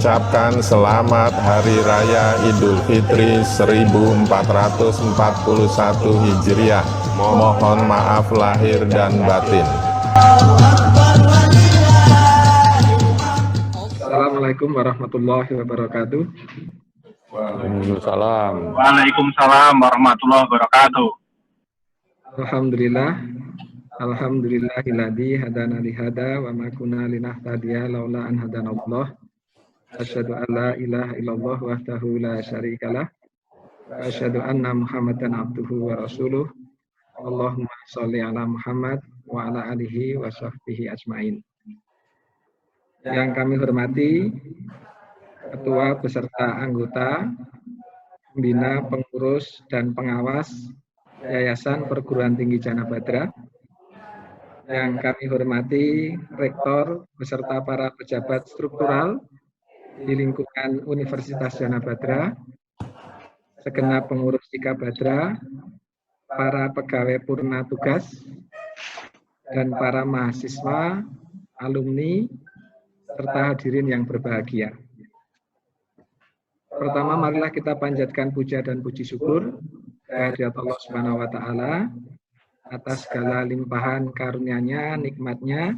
mengucapkan selamat Hari Raya Idul Fitri 1441 Hijriah. Mohon maaf lahir dan batin. Assalamualaikum warahmatullahi wabarakatuh. Waalaikumsalam. Waalaikumsalam warahmatullahi wabarakatuh. Alhamdulillahilladzi hadana li hada wa ma kunna linahtadiya laula an hadanallah. Asyhadu an la ilaha illallah wahdahu la syarikalah wa asyhadu anna Muhammadan abduhu wa rasuluh. Allahumma sholli ala Muhammad wa ala alihi wa sahbihi ajmain. Yang kami hormati Ketua beserta anggota, pembina, pengurus, dan pengawas Yayasan Perguruan Tinggi Jana Badra. Yang kami hormati Rektor beserta para pejabat struktural di lingkungan Universitas Jana Badra, segenap pengurus IKA Badra, para pegawai purna tugas, dan para mahasiswa, alumni, serta hadirin yang berbahagia. Pertama, marilah kita panjatkan puja dan puji syukur kehadirat Allah Subhanahu wa Ta'ala atas segala limpahan karunia-Nya, nikmat-Nya,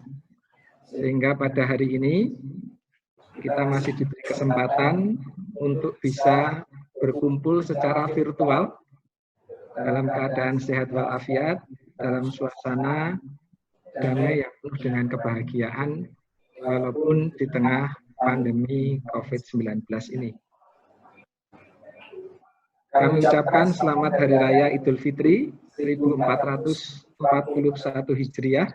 sehingga pada hari ini kita masih diberi kesempatan untuk bisa berkumpul secara virtual dalam keadaan sehat walafiat, dalam suasana damai yang penuh dengan kebahagiaan, walaupun di tengah pandemi COVID-19 ini. Kami ucapkan selamat Hari Raya Idul Fitri 1441 Hijriah.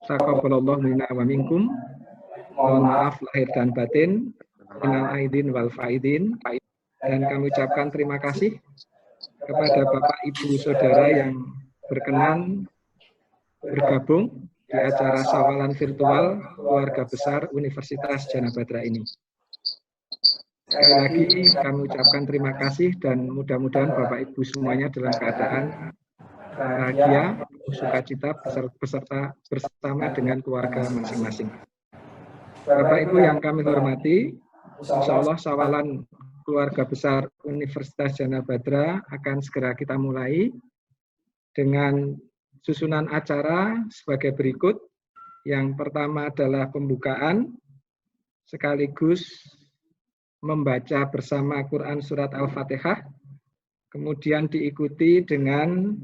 Taqabbalallahu minna wa minkum. Mohon maaf lahir dan batin, minal aidin wal faidin. Dan kami ucapkan terima kasih kepada Bapak Ibu Saudara yang berkenan bergabung di acara sawalan virtual keluarga besar Universitas Jana Badra ini. Sekali lagi kami ucapkan terima kasih dan mudah-mudahan Bapak Ibu semuanya dalam keadaan bahagia, sukacita bersama dengan keluarga masing-masing. Bapak Ibu yang kami hormati, insya Allah sawalan keluarga besar Universitas Jana Badra akan segera kita mulai dengan susunan acara sebagai berikut. Yang pertama adalah pembukaan sekaligus membaca bersama Quran Surat Al-Fatihah, kemudian diikuti dengan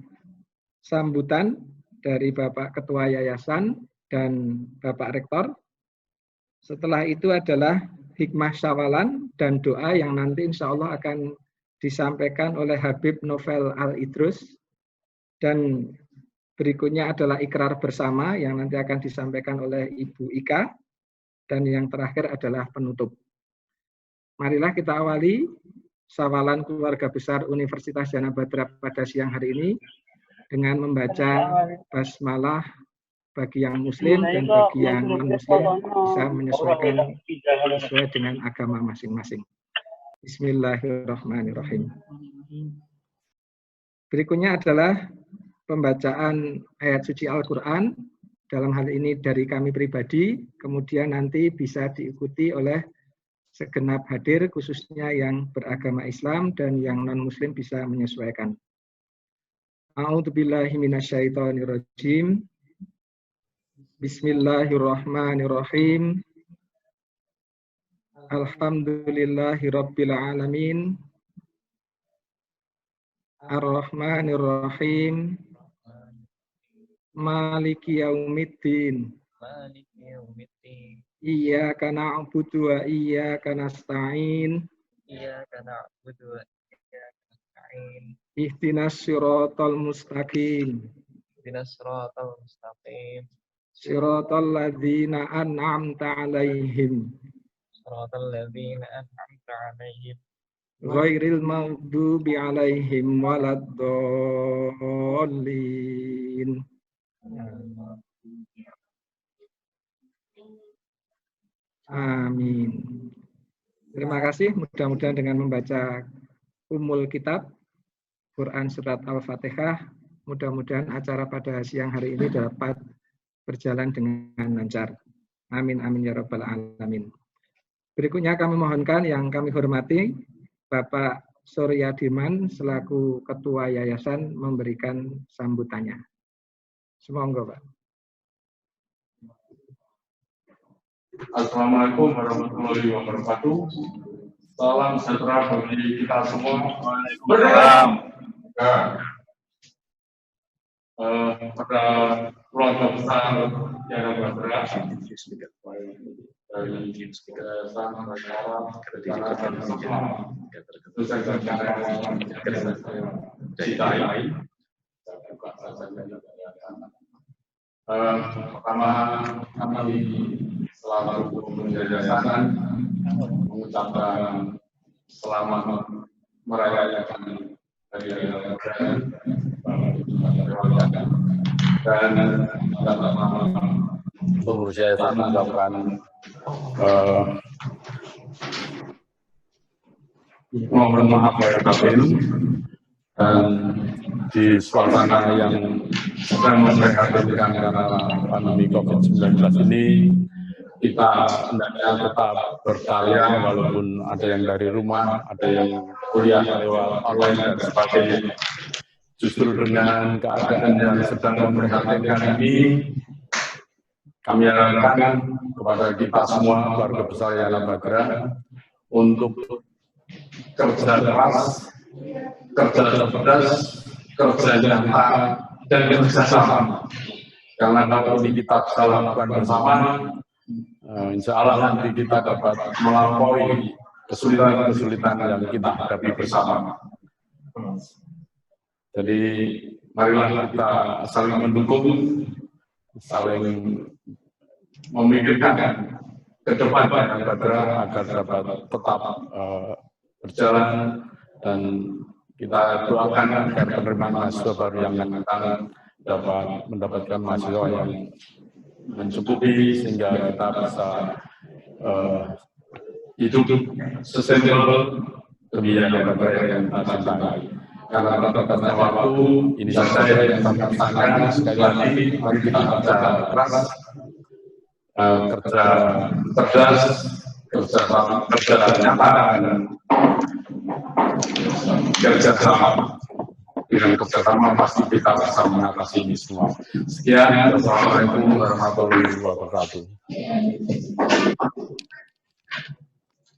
sambutan dari Bapak Ketua Yayasan dan Bapak Rektor. Setelah itu adalah hikmah syawalan dan doa yang nanti insya Allah akan disampaikan oleh Habib Novel Al-Idrus. Dan berikutnya adalah ikrar bersama yang nanti akan disampaikan oleh Ibu Ika. Dan yang terakhir adalah penutup. Marilah kita awali sawalan keluarga besar Universitas Jana Badra pada siang hari ini dengan membaca basmalah bagi yang muslim dan bagi yang non-muslim bisa menyesuaikan sesuai dengan agama masing-masing. Bismillahirrahmanirrahim. Berikutnya adalah pembacaan ayat suci Al-Quran, dalam hal ini dari kami pribadi, kemudian nanti bisa diikuti oleh segenap hadir, khususnya yang beragama Islam dan yang non-muslim bisa menyesuaikan. A'udzubillahi minasyaitonirrajim. Bismillahirrahmanirrahim. Alhamdulillahirabbil alamin. Ar-Rahmanir-Rahim. Maliki yaumiddin. Iyyaka na'budu wa iyyaka nasta'in. Ihdinas siratal mustaqim. Siratal ladzina an'amta 'alaihim. Ghairil maghdubi 'alaihim waladdallin. Amin. Terima kasih. Mudah-mudahan dengan membaca Ummul Kitab, Quran Surat Al-Fatihah, mudah-mudahan acara pada siang hari ini dapat berjalan dengan lancar. Amin, amin, ya rabbal alamin. Berikutnya kami mohonkan yang kami hormati Bapak Suryadiman selaku Ketua Yayasan memberikan sambutannya. Semoga Pak. Assalamualaikum warahmatullahi wabarakatuh. Salam sejahtera bagi kita semua. Waalaikumsalam. Pada keluarga besar yang bergerak dari Yayasan Masyarakat pertama kami selaku yayasan mengucapkan selamat merayakan hari raya Lebaran dan atas nama pengurus yayasan mengucapkan mohon maaf lahir batin, dan di suasana yang sedang memprihatinkan karena pandemi COVID-19 ini, kita hendaknya tetap berkarya walaupun ada yang dari rumah, ada yang kuliah lewat online dan sebagainya. Justru dengan keadaan yang sedang memprihatinkan ini, kami harapkan kepada kita semua keluarga besar Yayasan Badra untuk kerja keras, kerja cerdas, kerja nyata, dan kerja sama. Karena kalau ini kita bisa lakukan bersama, insya Allah nanti kita dapat melampaui kesulitan-kesulitan yang kita hadapi bersama. Jadi marilah kita saling mendukung, saling memikirkan ke depan Yayasan Badra agar dapat tetap berjalan, dan kita doakan agar penerimaan mahasiswa baru yang akan datang dapat mendapatkan mahasiswa yang mencukupi sehingga kita bisa hidup sustainable demi Yayasan Badra yang kita cintai. Karena terbatasnya waktu, ini saja yang kami pesankan. Sekali lagi, mari kita kerja keras, kerja cerdas, kerja nyata, dan kerja sama. Dengan kerja sama pasti kita bisa mengatasi ini semua. Sekian, wassalamualaikum warahmatullahi wabarakatuh.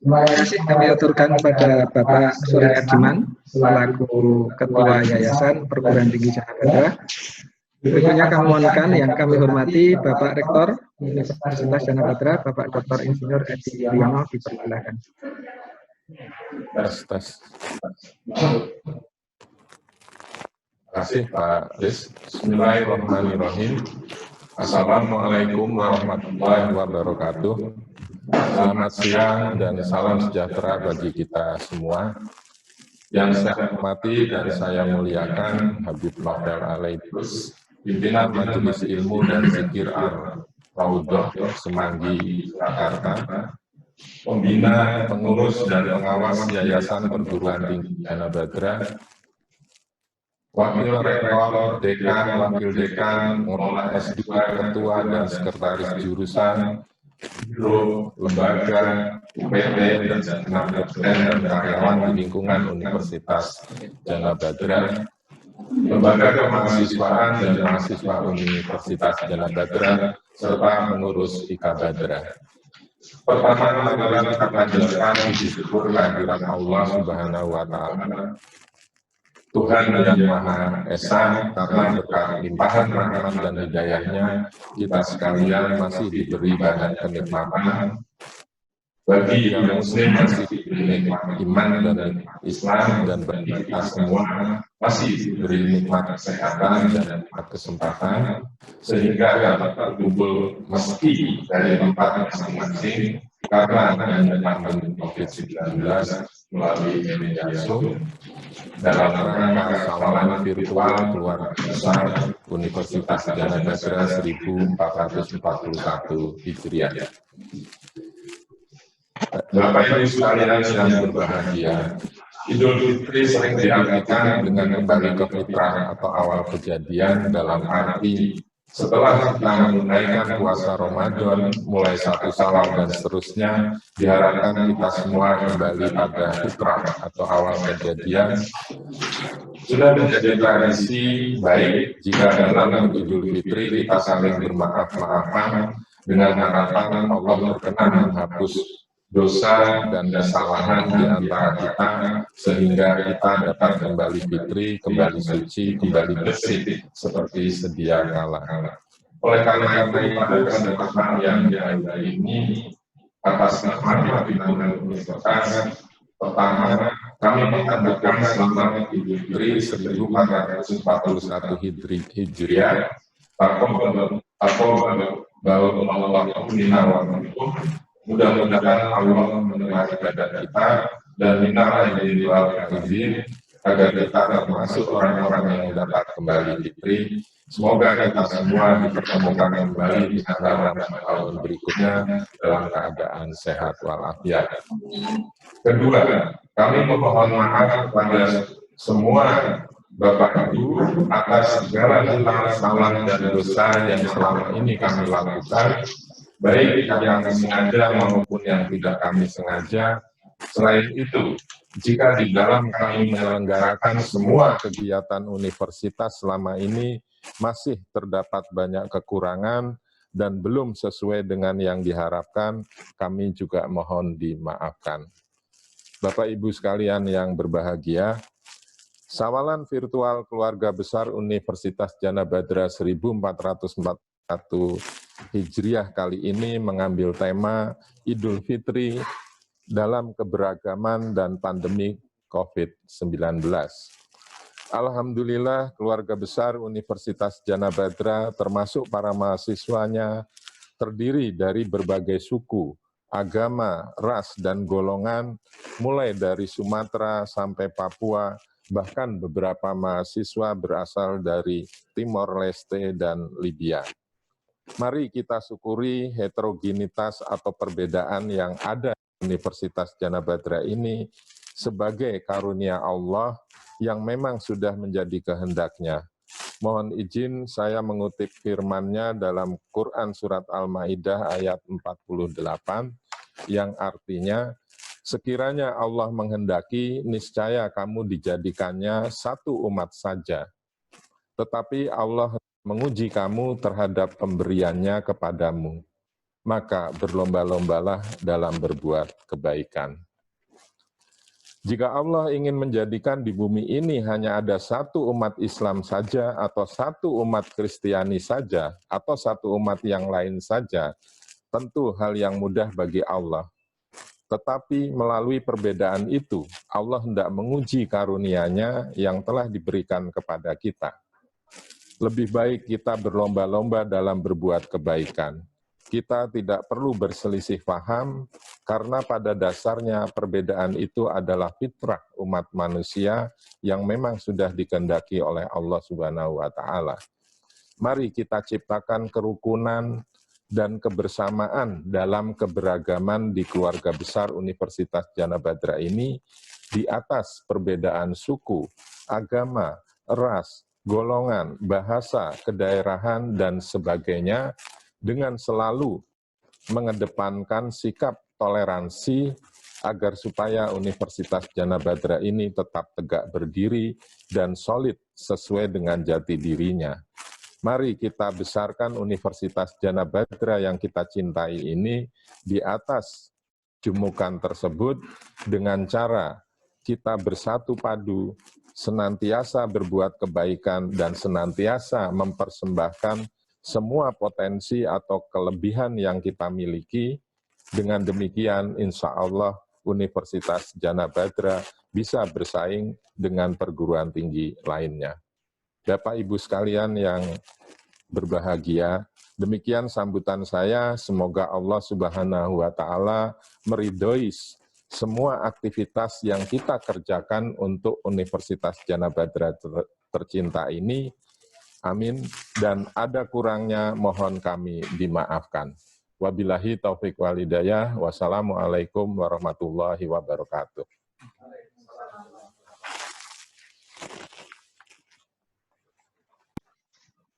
Terima kasih kami aturkan kepada Bapak Suryadiman selaku Ketua Yayasan Perguruan Tinggi Jana Badra. Berikutnya kami mohonkan yang kami hormati Bapak Rektor Universitas Jana Badra, Bapak Dr. Insinyur Edi Wiono, dipersilakan. Tes. Terima kasih Pak Des. Bismillahirrahmanirrahim. Assalamualaikum warahmatullahi wabarakatuh. Selamat siang dan salam sejahtera bagi kita semua. Yang saya hormati dan saya muliakan Habib Nofel Alaidrus, pimpinan Majelis Ilmu dan Zikir Ar-Raudhah Semanggi, Jakarta, pembina, pengurus, dan pengawas Yayasan Perguruan Tinggi Jana Badra, Wakil Rektor, Dekan, Wakil Dekan, Pengelola S2, Ketua, dan Sekretaris Jurusan, Biro, lembaga, UPT, dan segenap dosen dan karyawan di lingkungan Universitas Jana Badra, lembaga kemahasiswaan dan mahasiswa Universitas Jana Badra, serta pengurus IKA Badra. Pertama, adalah kita panjatkan puji syukur kehadirat Allah Subhanahu wa Ta'ala, Tuhan yang Maha Esa, karena berkat limpahan rahmat dan hidayahnya, kita sekalian masih diberi banyak kenikmatan. Bagi yang muslim masih diberi nikmat iman dan Islam, dan bagi kita semua masih diberi nikmat kesehatan dan nikmat kesempatan, sehingga dapat berkumpul meski dari tempat masing-masing karena adanya pandemi COVID-19 melalui media Zoom dalam rangka kawalan virtual keluarga besar Universitas Jana Badra 1441 Hijriah. Bapak Ibu sekalian yang berbahagia, Idul Fitri sering diartikan dengan kembali ke fitrah atau awal kejadian dalam arti Setelah kita menunaikan puasa Ramadan, mulai 1 Syawal dan seterusnya, diharapkan kita semua kembali pada fitrah atau awal kejadian. Sudah menjadi tradisi baik jika dalam Idul Fitri kita saling bermaaf-maafan dengan harapan Allah berkenan menghapus dosa dan kesalahan di antara kita, sehingga kita dapat kembali fitri, kembali suci, kembali bersih, seperti sedia kala. Oleh karena itu, pada kesempatan yang diambil ini, atas nama pimpinan Universitas, pertama, kami mengucapkan selamat Idul Fitri 1441 Hijriah, mudah-mudahan Allah menerima ibadah kita dan minta izin agar kita termasuk orang-orang yang dapat kembali fitri. Semoga kita semua dipertemukan kembali di dalam tahun berikutnya dalam keadaan sehat walafiat. Kedua, kami memohon maaf kepada semua Bapak Ibu atas segala kesalahan dan dosa yang selama ini kami lakukan, baik yang sengaja maupun yang tidak kami sengaja. Selain itu, jika di dalam kami menyelenggarakan semua kegiatan universitas selama ini masih terdapat banyak kekurangan dan belum sesuai dengan yang diharapkan, kami juga mohon dimaafkan. Bapak Ibu sekalian yang berbahagia, Sawalan virtual Keluarga Besar Universitas Jana Badra 1441 Hijriah kali ini mengambil tema Idul Fitri dalam keberagaman dan pandemi COVID-19. Alhamdulillah, keluarga besar Universitas Jana Badra termasuk para mahasiswanya terdiri dari berbagai suku, agama, ras, dan golongan, mulai dari Sumatera sampai Papua, bahkan beberapa mahasiswa berasal dari Timor Leste dan Libya. Mari kita syukuri heterogenitas atau perbedaan yang ada di Universitas Jana Badra ini sebagai karunia Allah yang memang sudah menjadi kehendaknya. Mohon izin saya mengutip firman-Nya dalam Quran Surat Al-Ma'idah ayat 48, yang artinya, sekiranya Allah menghendaki, niscaya kamu dijadikannya satu umat saja. Tetapi Allah menguji kamu terhadap pemberiannya kepadamu. Maka berlomba-lombalah dalam berbuat kebaikan. Jika Allah ingin menjadikan di bumi ini hanya ada satu umat Islam saja, atau satu umat Kristiani saja, atau satu umat yang lain saja, tentu hal yang mudah bagi Allah. Tetapi melalui perbedaan itu, Allah hendak menguji karunia-Nya yang telah diberikan kepada kita. Lebih baik kita berlomba-lomba dalam berbuat kebaikan. Kita tidak perlu berselisih paham, karena pada dasarnya perbedaan itu adalah fitrah umat manusia yang memang sudah dikehendaki oleh Allah Subhanahu wa Ta'ala. Mari kita ciptakan kerukunan dan kebersamaan dalam keberagaman di keluarga besar Universitas Jana Badra ini di atas perbedaan suku, agama, ras, golongan, bahasa, kedaerahan, dan sebagainya, dengan selalu mengedepankan sikap toleransi agar supaya Universitas Jana Badra ini tetap tegak berdiri dan solid sesuai dengan jati dirinya. Mari kita besarkan Universitas Jana Badra yang kita cintai ini di atas jumukan tersebut dengan cara kita bersatu padu, senantiasa berbuat kebaikan dan senantiasa mempersembahkan semua potensi atau kelebihan yang kita miliki. Dengan demikian, insya Allah Universitas Jana Badra bisa bersaing dengan perguruan tinggi lainnya. Bapak Ibu sekalian yang berbahagia, demikian sambutan saya. Semoga Allah Subhanahu wa Ta'ala meridhoi semua aktivitas yang kita kerjakan untuk Universitas Jana Badra tercinta ini. Amin. Dan ada kurangnya mohon kami dimaafkan. Wabillahi taufik wal hidayah. Wassalamualaikum warahmatullahi wabarakatuh.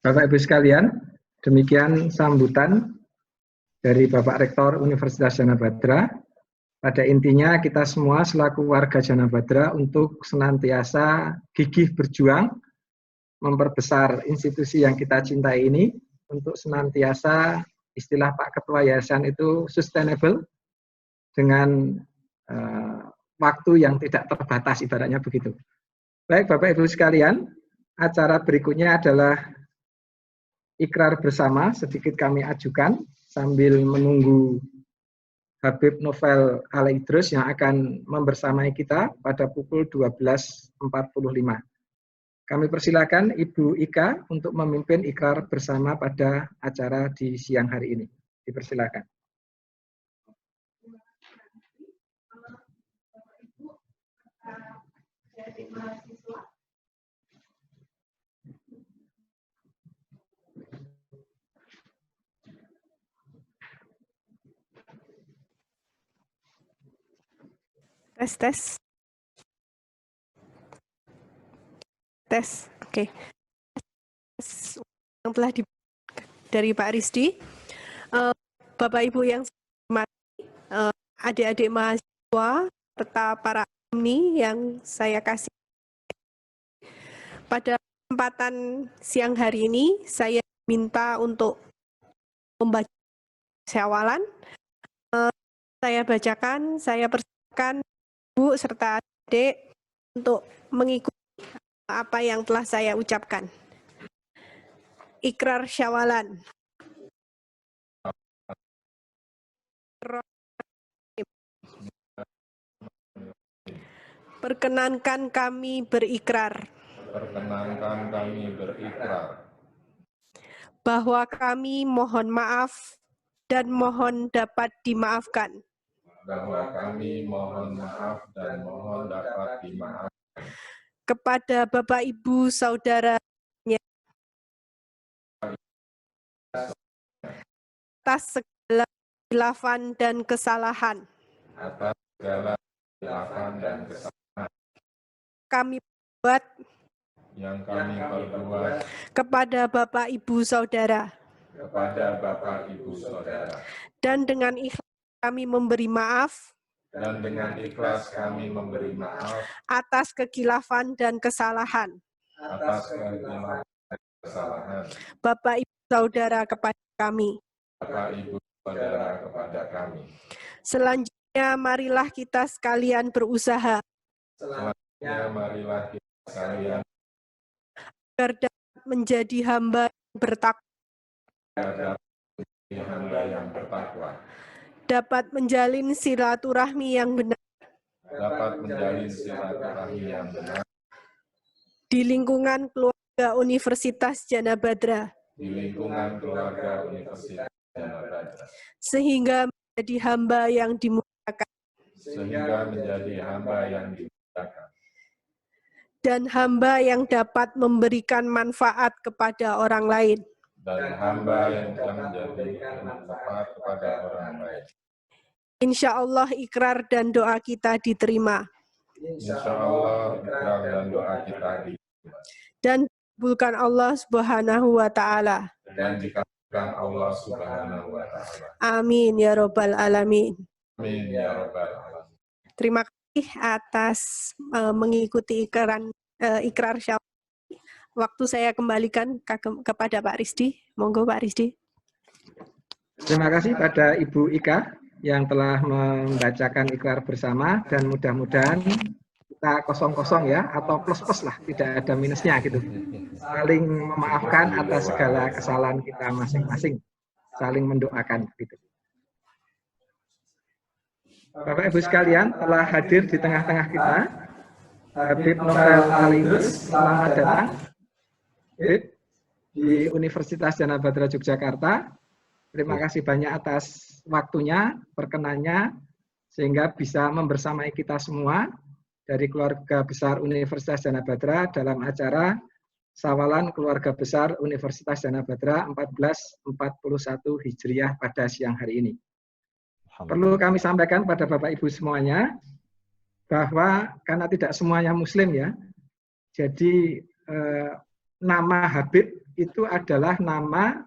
Bapak Ibu sekalian, Demikian sambutan dari Bapak Rektor Universitas Jana Badra. Pada intinya kita semua selaku warga Jana Badra untuk senantiasa gigih berjuang memperbesar institusi yang kita cintai ini, untuk senantiasa, istilah Pak Ketua Yayasan itu sustainable, dengan waktu yang tidak terbatas, ibaratnya begitu. Baik Bapak Ibu sekalian, acara berikutnya adalah ikrar bersama, sedikit kami ajukan sambil menunggu Habib Novel Al-Idrus yang akan membersamai kita pada pukul 12.45. Kami persilakan Ibu Ika untuk memimpin ikrar bersama pada acara di siang hari ini. Dipersilakan. Tes. Oke. Yang telah dari Pak Risdi, Bapak Ibu yang saya hormati, adik-adik mahasiswa serta para alumni yang saya kasih. Pada kesempatan siang hari ini, saya minta untuk membaca syawalan. Saya bacakan, saya persilakan Bu serta adik untuk mengikuti apa yang telah saya ucapkan. Ikrar syawalan. Perkenankan kami berikrar. Perkenankan kami berikrar bahwa kami mohon maaf dan mohon dapat dimaafkan. bahwa kami mohon maaf dan mohon dapat dimaafkan Kepada Bapak Ibu Saudara atas segala khilafan dan kesalahan. atas segala khilafan dan kesalahan Kami buat yang kami perbuat kepada Bapak Ibu Saudara. kepada Bapak Ibu Saudara. Dan dengan ikhlas kami memberi maaf Dan dengan ikhlas kami memberi maaf atas kekhilafan dan kesalahan atas kekhilafan dan kesalahan Bapak Ibu Saudara kepada kami. Bapak Ibu Saudara kepada kami. Selanjutnya marilah kita sekalian berusaha Selanjutnya marilah kita sekalian agar dapat menjadi hamba yang bertakwa, dapat menjadi hamba yang bertakwa, dapat menjalin silaturahmi yang benar dapat menjalin silaturahmi yang benar di lingkungan keluarga Universitas Jana Badra, di lingkungan keluarga Universitas Jana Badra, sehingga menjadi hamba yang dimuliakan sehingga menjadi hamba yang dimuliakan dan hamba yang dapat memberikan manfaat kepada orang lain. dan hamba yang bisa menjadi manfaat kepada orang lain. Insya Allah ikrar dan doa kita diterima Insya Allah ikrar dan doa kita diterima dan dikabulkan Allah Subhanahu wa Ta'ala. dan dikabulkan Allah Subhanahu wa Ta'ala. Amin ya Robbal Alamin. Amin ya Rabbal Alamin. Terima kasih atas mengikuti ikrar syawalan. Waktu saya kembalikan kepada Pak Risdi. Monggo Pak Risdi. Terima kasih pada Ibu Ika yang telah membacakan ikrar bersama, dan mudah-mudahan kita kosong-kosong ya, atau plus-plus lah, tidak ada minusnya gitu. Saling memaafkan atas segala kesalahan kita masing-masing, saling mendoakan gitu. Bapak Ibu sekalian, telah hadir di tengah-tengah kita Habib Novel Al-Idrus. Selamat datang Habib di Universitas Jana Badra Yogyakarta. Terima kasih banyak atas waktunya, perkenannya, sehingga bisa membersamai kita semua dari keluarga besar Universitas Jana Badra dalam acara Sawalan Keluarga Besar Universitas Jana Badra 1441 Hijriah pada siang hari ini. Perlu kami sampaikan pada Bapak Ibu semuanya, bahwa karena tidak semuanya Muslim ya, jadi nama Habib itu adalah nama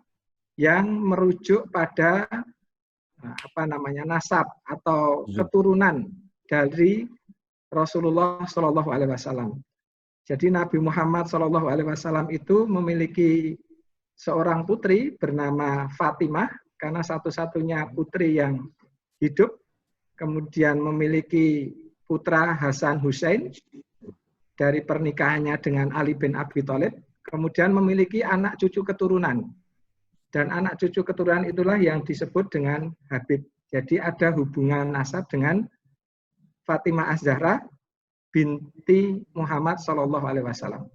yang merujuk pada nasab atau keturunan dari Rasulullah Shallallahu Alaihi Wasallam. Jadi Nabi Muhammad Shallallahu Alaihi Wasallam itu memiliki seorang putri bernama Fatimah, karena satu-satunya putri yang hidup. Kemudian memiliki putra Hasan Hussein dari pernikahannya dengan Ali bin Abi Thalib. Kemudian memiliki anak cucu keturunan. Dan anak cucu keturunan itulah yang disebut dengan Habib. Jadi ada hubungan nasab dengan Fatimah Az-Zahra binti Muhammad Shallallahu Alaihi Wasallam.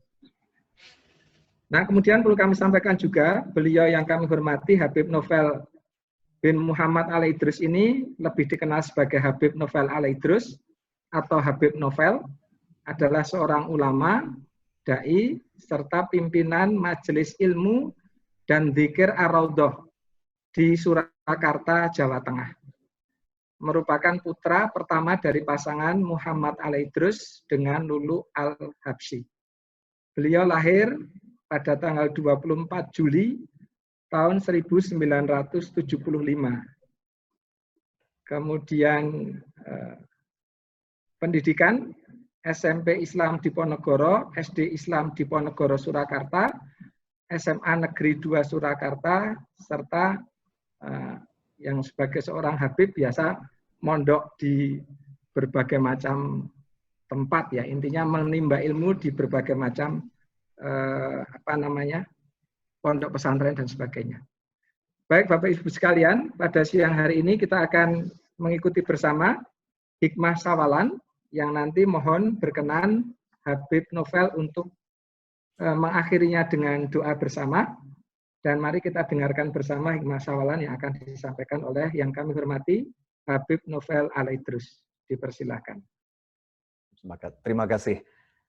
Nah, kemudian perlu kami sampaikan juga, beliau yang kami hormati, Habib Novel bin Muhammad Al-Idrus ini lebih dikenal sebagai Habib Novel Al-Idrus atau Habib Novel, adalah seorang ulama, dai, serta pimpinan Majelis Ilmu dan Dzikir Ar-Raudhah di Surakarta, Jawa Tengah. Merupakan putra pertama dari pasangan Muhammad Al-Idrus dengan Lulu Al-Habsyi. Beliau lahir pada tanggal 24 Juli tahun 1975. Kemudian pendidikan SMP Islam Diponegoro, SD Islam Diponegoro Surakarta, SMA Negeri 2 Surakarta, serta yang sebagai seorang Habib biasa mondok di berbagai macam tempat, ya, intinya menimba ilmu di berbagai macam pondok pesantren dan sebagainya. Baik Bapak Ibu sekalian, pada siang hari ini kita akan mengikuti bersama hikmah sawalan yang nanti mohon berkenan Habib Novel untuk mengakhirinya dengan doa bersama. Dan mari kita dengarkan bersama hikmah sawalan yang akan disampaikan oleh yang kami hormati Habib Novel Al-Idrus. Dipersilahkan. Terima kasih.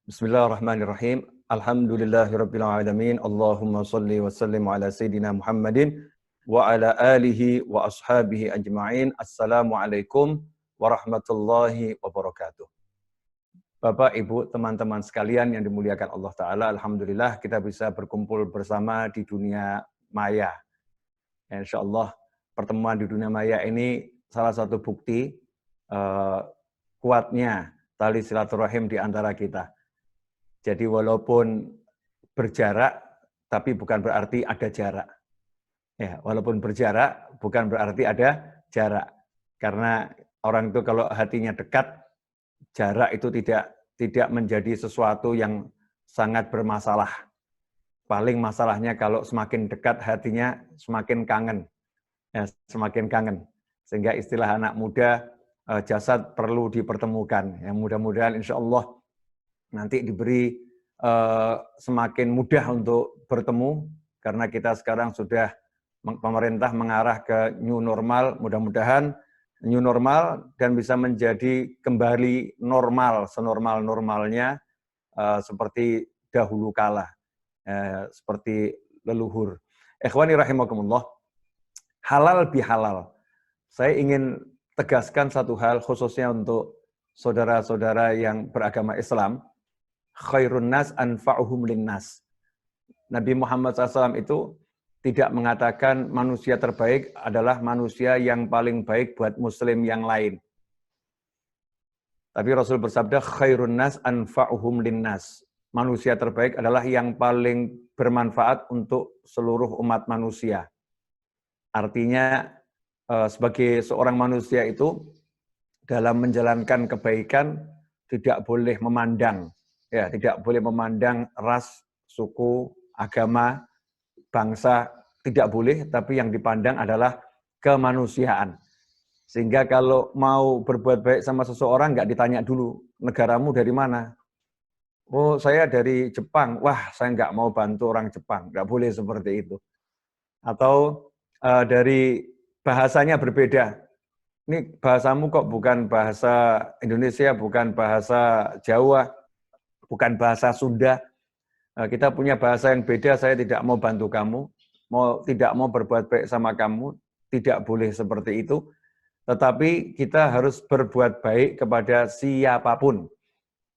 Bismillahirrahmanirrahim. Alhamdulillahirabbil alamin. Allahumma shalli wa sallim ala sayidina Muhammadin wa ala alihi wa ashabihi ajma'in. Assalamualaikum warahmatullahi wabarakatuh. Bapak, Ibu, teman-teman sekalian yang dimuliakan Allah Ta'ala, alhamdulillah kita bisa berkumpul bersama di dunia maya. Insya Allah pertemuan di dunia maya ini salah satu bukti kuatnya tali silaturahim di antara kita. Jadi walaupun berjarak, tapi bukan berarti ada jarak. Ya, walaupun berjarak, bukan berarti ada jarak. Karena orang itu kalau hatinya dekat, jarak itu tidak menjadi sesuatu yang sangat bermasalah. Paling masalahnya kalau semakin dekat hatinya semakin kangen. Ya, semakin kangen. Sehingga istilah anak muda, jasad perlu dipertemukan. Yang mudah-mudahan insya Allah nanti diberi semakin mudah untuk bertemu, karena kita sekarang sudah, pemerintah mengarah ke new normal, mudah-mudahan new normal dan bisa menjadi kembali normal, senormal-normalnya seperti dahulu kala, seperti leluhur. Ikhwani rahimakumullah, halal bihalal. Saya ingin tegaskan satu hal khususnya untuk saudara-saudara yang beragama Islam. Khairun nas anfa'uhum linnas. Nabi Muhammad SAW itu tidak mengatakan manusia terbaik adalah manusia yang paling baik buat muslim yang lain. Tapi Rasul bersabda, khairun nas anfa'uhum linnas. Manusia terbaik adalah yang paling bermanfaat untuk seluruh umat manusia. Artinya, sebagai seorang manusia itu, dalam menjalankan kebaikan, tidak boleh memandang. Ya, tidak boleh memandang ras, suku, agama, bangsa, tidak boleh, tapi yang dipandang adalah kemanusiaan. Sehingga kalau mau berbuat baik sama seseorang, nggak ditanya dulu, negaramu dari mana? Oh, saya dari Jepang. Wah, saya nggak mau bantu orang Jepang. Nggak boleh seperti itu. Atau dari bahasanya berbeda. Ini bahasamu kok bukan bahasa Indonesia, bukan bahasa Jawa, bukan bahasa Sunda. Kita punya bahasa yang beda, saya tidak mau bantu kamu, tidak mau berbuat baik sama kamu, tidak boleh seperti itu. Tetapi kita harus berbuat baik kepada siapapun.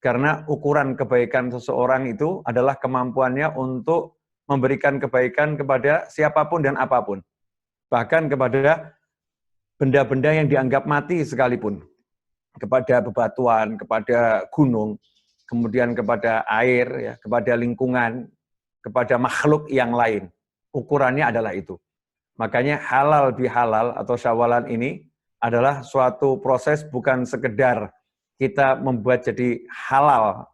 Karena ukuran kebaikan seseorang itu adalah kemampuannya untuk memberikan kebaikan kepada siapapun dan apapun. Bahkan kepada benda-benda yang dianggap mati sekalipun. Kepada bebatuan, kepada gunung, kemudian kepada air, ya, kepada lingkungan, kepada makhluk yang lain. Ukurannya adalah itu. Makanya halal bihalal atau syawalan ini adalah suatu proses, bukan sekedar kita membuat jadi halal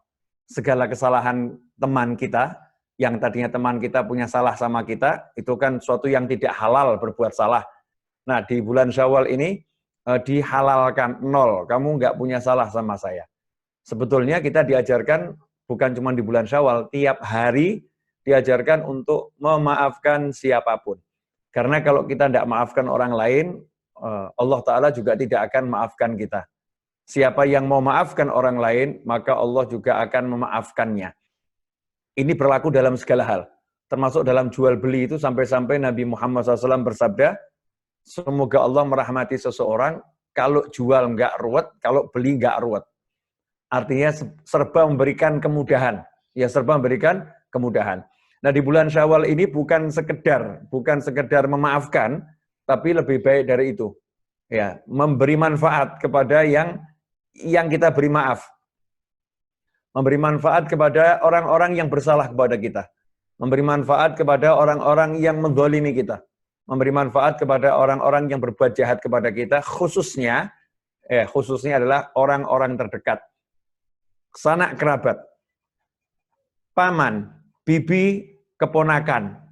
segala kesalahan teman kita, yang tadinya teman kita punya salah sama kita, itu kan suatu yang tidak halal berbuat salah. Nah, di bulan Syawal ini dihalalkan, nol, kamu nggak punya salah sama saya. Sebetulnya kita diajarkan bukan cuma di bulan Syawal, tiap hari diajarkan untuk memaafkan siapapun. Karena kalau kita tidak maafkan orang lain, Allah Ta'ala juga tidak akan maafkan kita. Siapa yang mau maafkan orang lain, maka Allah juga akan memaafkannya. Ini berlaku dalam segala hal. Termasuk dalam jual beli itu sampai-sampai Nabi Muhammad SAW bersabda, semoga Allah merahmati seseorang kalau jual nggak ruwet, kalau beli nggak ruwet. Artinya serba memberikan kemudahan. Ya, serba memberikan kemudahan. Nah, di bulan Syawal ini bukan sekedar memaafkan, tapi lebih baik dari itu. Ya, memberi manfaat kepada yang kita beri maaf. Memberi manfaat kepada orang-orang yang bersalah kepada kita. Memberi manfaat kepada orang-orang yang menzalimi kita. Memberi manfaat kepada orang-orang yang berbuat jahat kepada kita, khususnya adalah orang-orang terdekat. Sanak kerabat, paman, bibi, keponakan,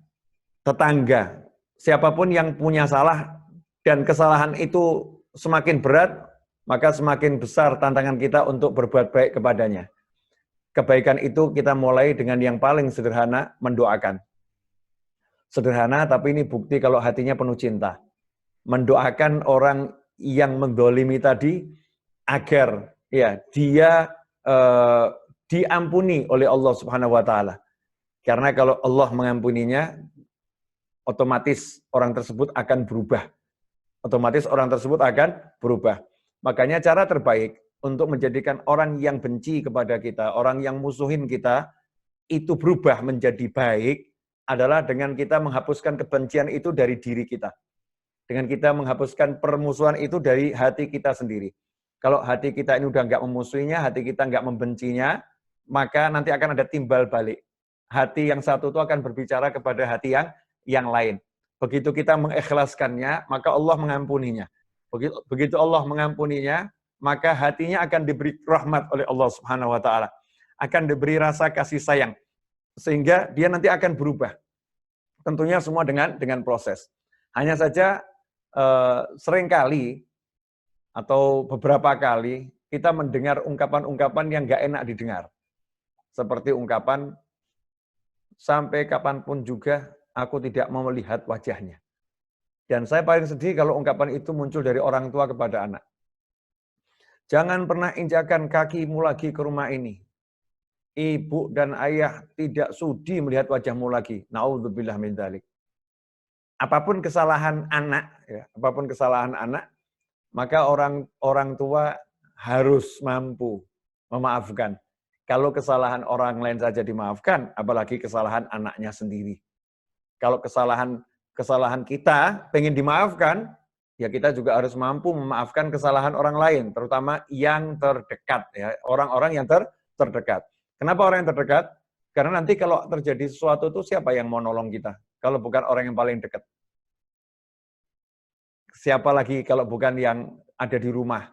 tetangga, siapapun yang punya salah dan kesalahan itu semakin berat, maka semakin besar tantangan kita untuk berbuat baik kepadanya. Kebaikan itu kita mulai dengan yang paling sederhana, mendoakan. Sederhana, tapi ini bukti kalau hatinya penuh cinta. Mendoakan orang yang mendolimi tadi agar ya dia diampuni oleh Allah Subhanahu Wa Taala. Karena kalau Allah mengampuninya, otomatis orang tersebut akan berubah. Otomatis orang tersebut akan berubah. Makanya cara terbaik untuk menjadikan orang yang benci kepada kita, orang yang musuhin kita, itu berubah menjadi baik, adalah dengan kita menghapuskan kebencian itu dari diri kita. Dengan kita menghapuskan permusuhan itu dari hati kita sendiri. Kalau hati kita ini udah nggak memusuhinya, hati kita nggak membencinya, maka nanti akan ada timbal balik. Hati yang satu itu akan berbicara kepada hati yang lain. Begitu kita mengikhlaskannya, maka Allah mengampuninya. Begitu Allah mengampuninya, maka hatinya akan diberi rahmat oleh Allah Subhanahu Wa Taala. Akan diberi rasa kasih sayang. Sehingga dia nanti akan berubah. Tentunya semua dengan proses. Hanya saja seringkali atau beberapa kali kita mendengar ungkapan-ungkapan yang nggak enak didengar. Seperti ungkapan, sampai kapanpun juga aku tidak mau melihat wajahnya. Dan saya paling sedih kalau ungkapan itu muncul dari orang tua kepada anak. Jangan pernah injakan kakimu lagi ke rumah ini. Ibu dan ayah tidak sudi melihat wajahmu lagi. Na'udzubillah min dzalik. Apapun kesalahan anak, maka orang tua harus mampu memaafkan. Kalau kesalahan orang lain saja dimaafkan, apalagi kesalahan anaknya sendiri. Kalau kesalahan kita pengen dimaafkan, ya kita juga harus mampu memaafkan kesalahan orang lain, terutama yang terdekat, ya, orang-orang yang terdekat. Kenapa orang yang terdekat? Karena nanti kalau terjadi sesuatu itu siapa yang mau nolong kita? Kalau bukan orang yang paling dekat. Siapa lagi kalau bukan yang ada di rumah?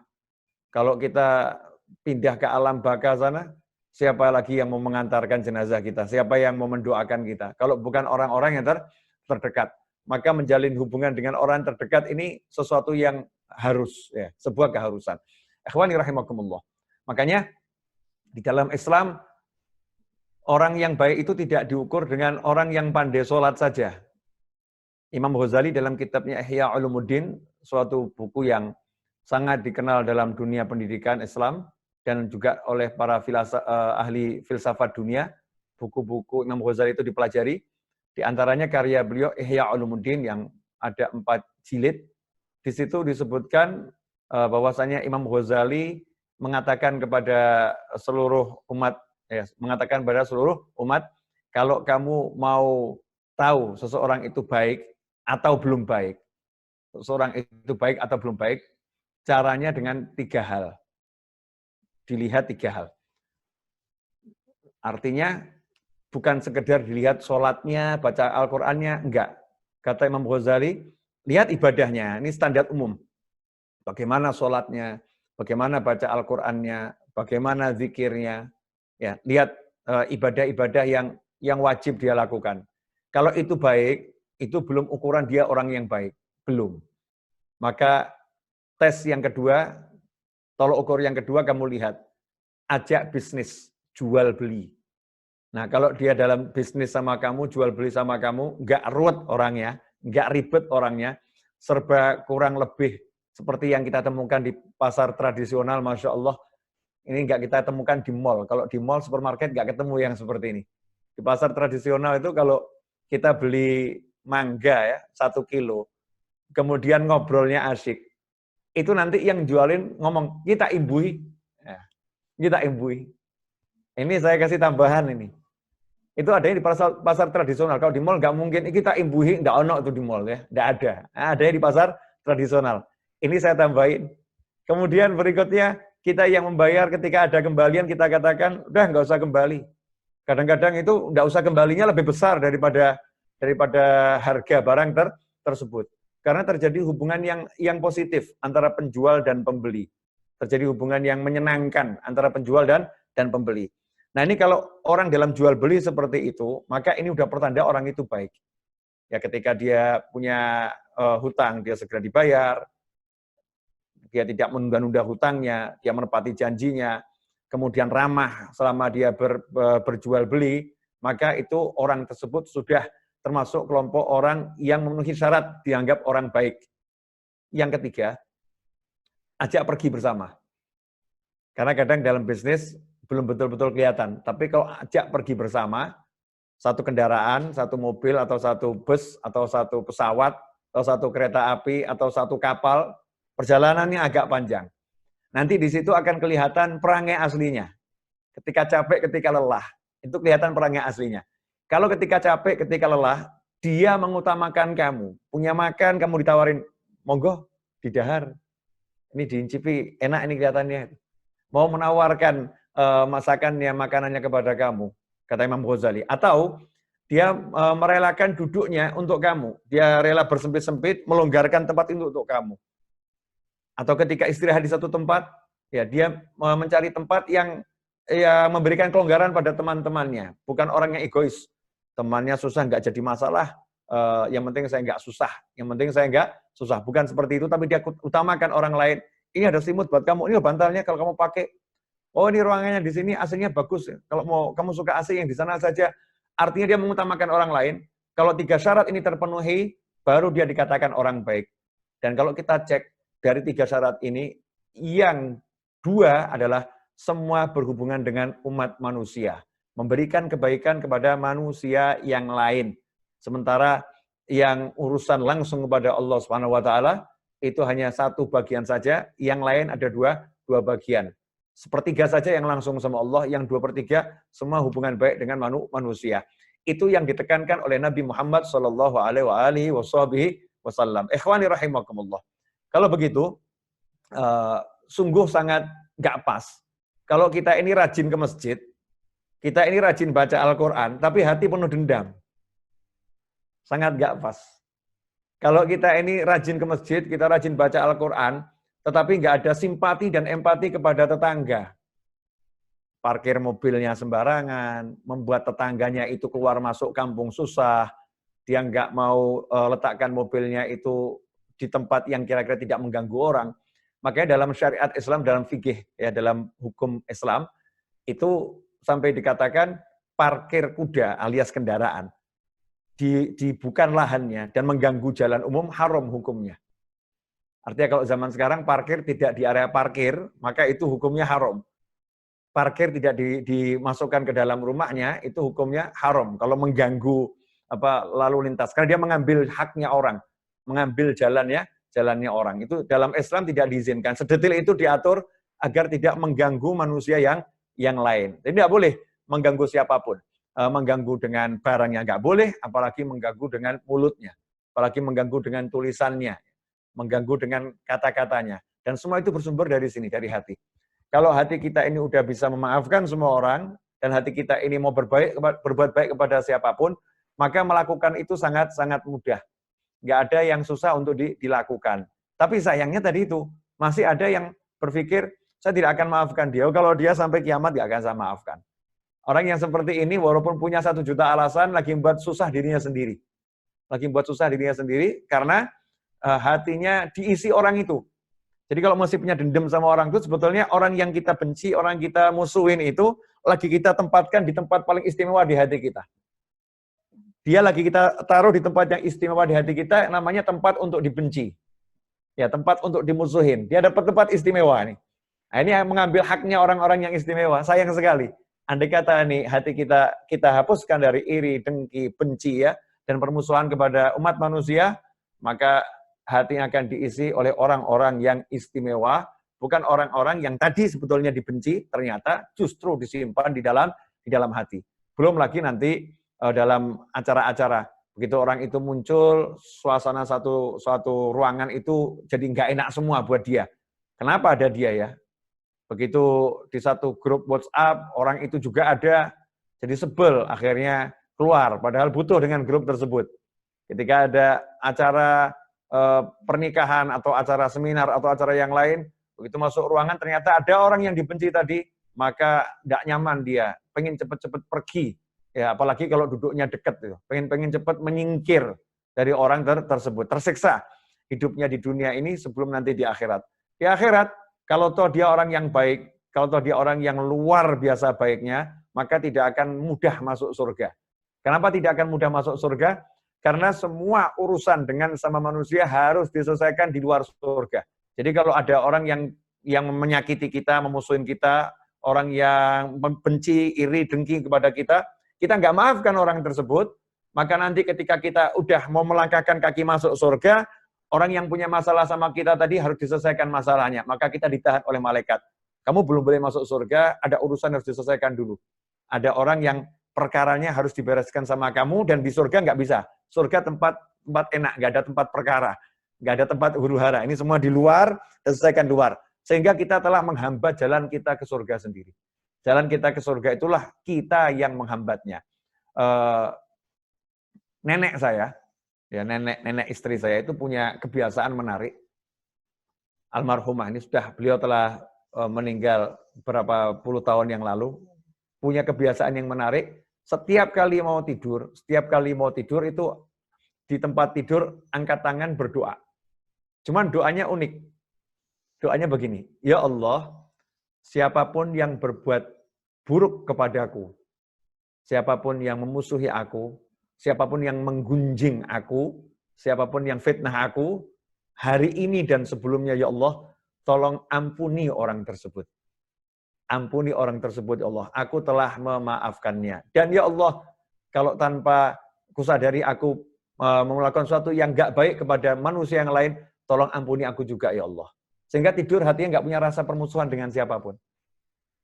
Kalau kita pindah ke alam baka sana, siapa lagi yang mau mengantarkan jenazah kita? Siapa yang mau mendoakan kita? Kalau bukan orang-orang yang terdekat. Maka menjalin hubungan dengan orang terdekat ini sesuatu yang harus, ya, sebuah keharusan. Ikhwani rahimakumullah. Makanya di dalam Islam, orang yang baik itu tidak diukur dengan orang yang pandai sholat saja. Imam Ghazali dalam kitabnya Ihya Ulumuddin, suatu buku yang sangat dikenal dalam dunia pendidikan Islam dan juga oleh para ahli filsafat dunia, buku-buku Imam Ghazali itu dipelajari. Di antaranya karya beliau Ihya Ulumuddin yang ada 4 jilid. Di situ disebutkan bahwasanya Imam Ghazali mengatakan kepada seluruh umat, Kalau kamu mau tahu seseorang itu baik atau belum baik, seseorang itu baik atau belum baik, caranya dengan 3 hal. Dilihat 3 hal. Artinya bukan sekedar dilihat sholatnya, baca Al-Qur'annya, enggak. Kata Imam Ghazali, lihat ibadahnya, ini standar umum. Bagaimana sholatnya, bagaimana baca Al-Qur'annya, bagaimana zikirnya. Ya, lihat ibadah-ibadah yang wajib dia lakukan. Kalau itu baik, itu belum ukuran dia orang yang baik. Belum. Maka tes yang kedua, tolok ukur yang kedua kamu lihat. Ajak bisnis, jual beli. Nah, kalau dia dalam bisnis sama kamu, jual beli sama kamu, nggak ruwet orangnya, nggak ribet orangnya, serba kurang lebih seperti yang kita temukan di pasar tradisional, Masya Allah, ini nggak kita temukan di mall. Kalau di mall, supermarket nggak ketemu yang seperti ini. Di pasar tradisional itu kalau kita beli mangga ya, 1 kilo, kemudian ngobrolnya asyik, itu nanti yang jualin ngomong, kita imbui. Ya, kita imbui. Ini saya kasih tambahan ini. Itu adanya di pasar tradisional. Kalau di mall nggak mungkin, kita imbuhi, nggak ono itu di mall ya. Nggak ada. Adanya di pasar tradisional. Ini saya tambahin. Kemudian berikutnya, kita yang membayar ketika ada kembalian, kita katakan, udah nggak usah kembali. Kadang-kadang itu nggak usah kembalinya lebih besar daripada harga barang tersebut. Karena terjadi hubungan yang positif antara penjual dan pembeli. Terjadi hubungan yang menyenangkan antara penjual dan pembeli. Nah ini kalau orang dalam jual beli seperti itu, maka ini udah pertanda orang itu baik. Ya ketika dia punya hutang, dia segera dibayar, dia tidak menunda-nunda hutangnya, dia menepati janjinya, kemudian ramah selama dia berjual beli, maka itu orang tersebut sudah termasuk kelompok orang yang memenuhi syarat dianggap orang baik. Yang ketiga, ajak pergi bersama. Karena kadang dalam bisnis belum betul-betul kelihatan. Tapi kalau ajak pergi bersama, satu kendaraan, satu mobil, atau satu bus, atau satu pesawat, atau satu kereta api, atau satu kapal, perjalanannya agak panjang. Nanti di situ akan kelihatan perangai aslinya. Ketika capek, ketika lelah, itu kelihatan perangai aslinya. Kalau ketika capek, ketika lelah, dia mengutamakan kamu. Punya makan, kamu ditawarin, monggo, didahar. Ini diincipi, enak ini kelihatannya. Mau menawarkan masakannya, makanannya kepada kamu, kata Imam Ghazali. Atau dia merelakan duduknya untuk kamu. Dia rela bersempit-sempit, melonggarkan tempat itu untuk kamu. Atau ketika istirahat di satu tempat, ya dia mencari tempat yang ya memberikan kelonggaran pada teman-temannya. Bukan orang yang egois. Temannya susah nggak jadi masalah. Yang penting saya nggak susah. Yang penting saya nggak susah. Bukan seperti itu, tapi dia utamakan orang lain. Ini ada selimut buat kamu. Ini bantalnya kalau kamu pakai. Oh ini ruangannya di sini AC-nya bagus. Kalau mau kamu suka AC yang di sana saja. Artinya dia mengutamakan orang lain. Kalau 3 syarat ini terpenuhi, baru dia dikatakan orang baik. Dan kalau kita cek dari 3 syarat ini, yang 2 adalah semua berhubungan dengan umat manusia. Memberikan kebaikan kepada manusia yang lain. Sementara yang urusan langsung kepada Allah SWT, itu hanya 1 bagian saja, yang lain ada 2 bagian. 1/3 saja yang langsung sama Allah, yang 2/3 semua hubungan baik dengan manusia. Itu yang ditekankan oleh Nabi Muhammad SAW. Ikhwani rahimakumullah. Kalau begitu, sungguh sangat gak pas. Kalau kita ini rajin ke masjid, kita ini rajin baca Al-Quran, tapi hati penuh dendam. Sangat gak pas. Kalau kita ini rajin ke masjid, kita rajin baca Al-Quran, tetapi nggak ada simpati dan empati kepada tetangga. Parkir mobilnya sembarangan, membuat tetangganya itu keluar masuk kampung susah, dia nggak mau letakkan mobilnya itu di tempat yang kira-kira tidak mengganggu orang. Makanya dalam syariat Islam, dalam fikih, ya dalam hukum Islam, itu sampai dikatakan parkir kuda alias kendaraan di bukan lahannya dan mengganggu jalan umum haram hukumnya. Artinya kalau zaman sekarang parkir tidak di area parkir, maka itu hukumnya haram. Parkir tidak dimasukkan ke dalam rumahnya, itu hukumnya haram. Kalau mengganggu lalu lintas, karena dia mengambil haknya orang, mengambil jalannya orang. Itu dalam Islam tidak diizinkan. Sedetil itu diatur agar tidak mengganggu manusia yang lain. Jadi tidak boleh mengganggu siapapun. mengganggu dengan barangnya nggak boleh, apalagi mengganggu dengan mulutnya, apalagi mengganggu dengan tulisannya, mengganggu dengan kata-katanya. Dan semua itu bersumber dari sini, dari hati. Kalau hati kita ini udah bisa memaafkan semua orang, dan hati kita ini mau berbuat baik kepada siapapun, maka melakukan itu sangat-sangat mudah. Nggak ada yang susah untuk dilakukan. Tapi sayangnya tadi itu, masih ada yang berpikir, saya tidak akan maafkan dia. Kalau dia sampai kiamat, nggak akan saya maafkan. Orang yang seperti ini, walaupun punya 1 juta alasan, lagi membuat susah dirinya sendiri. Lagi membuat susah dirinya sendiri, karena hatinya diisi orang itu. Jadi kalau masih punya dendam sama orang itu, sebetulnya orang yang kita benci, orang yang kita musuhin itu, lagi kita tempatkan di tempat paling istimewa di hati kita. Dia lagi kita taruh di tempat yang istimewa di hati kita, namanya tempat untuk dibenci. Ya, tempat untuk dimusuhin. Dia dapat tempat istimewa nih. Nah, ini yang mengambil haknya orang-orang yang istimewa. Sayang sekali. Andai kata nih hati kita hapuskan dari iri, dengki, benci ya, dan permusuhan kepada umat manusia, maka hati akan diisi oleh orang-orang yang istimewa, bukan orang-orang yang tadi sebetulnya dibenci, ternyata justru disimpan di dalam hati. Belum lagi nanti dalam acara-acara, begitu orang itu muncul, suasana suatu ruangan itu jadi nggak enak semua buat dia. Kenapa ada dia ya? Begitu di satu grup WhatsApp, orang itu juga ada, jadi sebel, akhirnya keluar, padahal butuh dengan grup tersebut. Ketika ada acara pernikahan atau acara seminar atau acara yang lain, begitu masuk ruangan ternyata ada orang yang dibenci tadi, maka tidak nyaman dia, pengen cepat-cepat pergi, ya apalagi kalau duduknya dekat, pengen cepat menyingkir dari orang tersebut, tersiksa hidupnya di dunia ini sebelum nanti di akhirat. Di akhirat, kalau toh dia orang yang baik, kalau toh dia orang yang luar biasa baiknya, maka tidak akan mudah masuk surga. Kenapa tidak akan mudah masuk surga? Karena semua urusan dengan sama manusia harus diselesaikan di luar surga. Jadi kalau ada orang yang menyakiti kita, memusuhin kita, orang yang membenci, iri, dengki kepada kita nggak maafkan orang tersebut, maka nanti ketika kita udah mau melangkahkan kaki masuk surga, orang yang punya masalah sama kita tadi harus diselesaikan masalahnya. Maka kita ditahan oleh malaikat. Kamu belum boleh masuk surga, ada urusan harus diselesaikan dulu. Ada orang yang perkaranya harus dibereskan sama kamu, dan di surga nggak bisa. Surga tempat enak, nggak ada tempat perkara, nggak ada tempat huru-hara. Ini semua di luar, diselesaikan luar. Sehingga kita telah menghambat jalan kita ke surga sendiri. Jalan kita ke surga itulah kita yang menghambatnya. Nenek saya, ya nenek istri saya itu punya kebiasaan menarik. Almarhumah ini beliau telah meninggal beberapa puluh tahun yang lalu. Punya kebiasaan yang menarik. Setiap kali mau tidur itu di tempat tidur angkat tangan berdoa. Cuman doanya unik. Doanya begini, ya Allah, siapapun yang berbuat buruk kepadaku, siapapun yang memusuhi aku, siapapun yang menggunjing aku, siapapun yang fitnah aku, hari ini dan sebelumnya ya Allah, tolong ampuni orang tersebut. Ampuni orang tersebut ya Allah, aku telah memaafkannya. Dan ya Allah, kalau tanpa kusadari aku melakukan sesuatu yang gak baik kepada manusia yang lain, tolong ampuni aku juga ya Allah. Sehingga tidur hatinya gak punya rasa permusuhan dengan siapapun.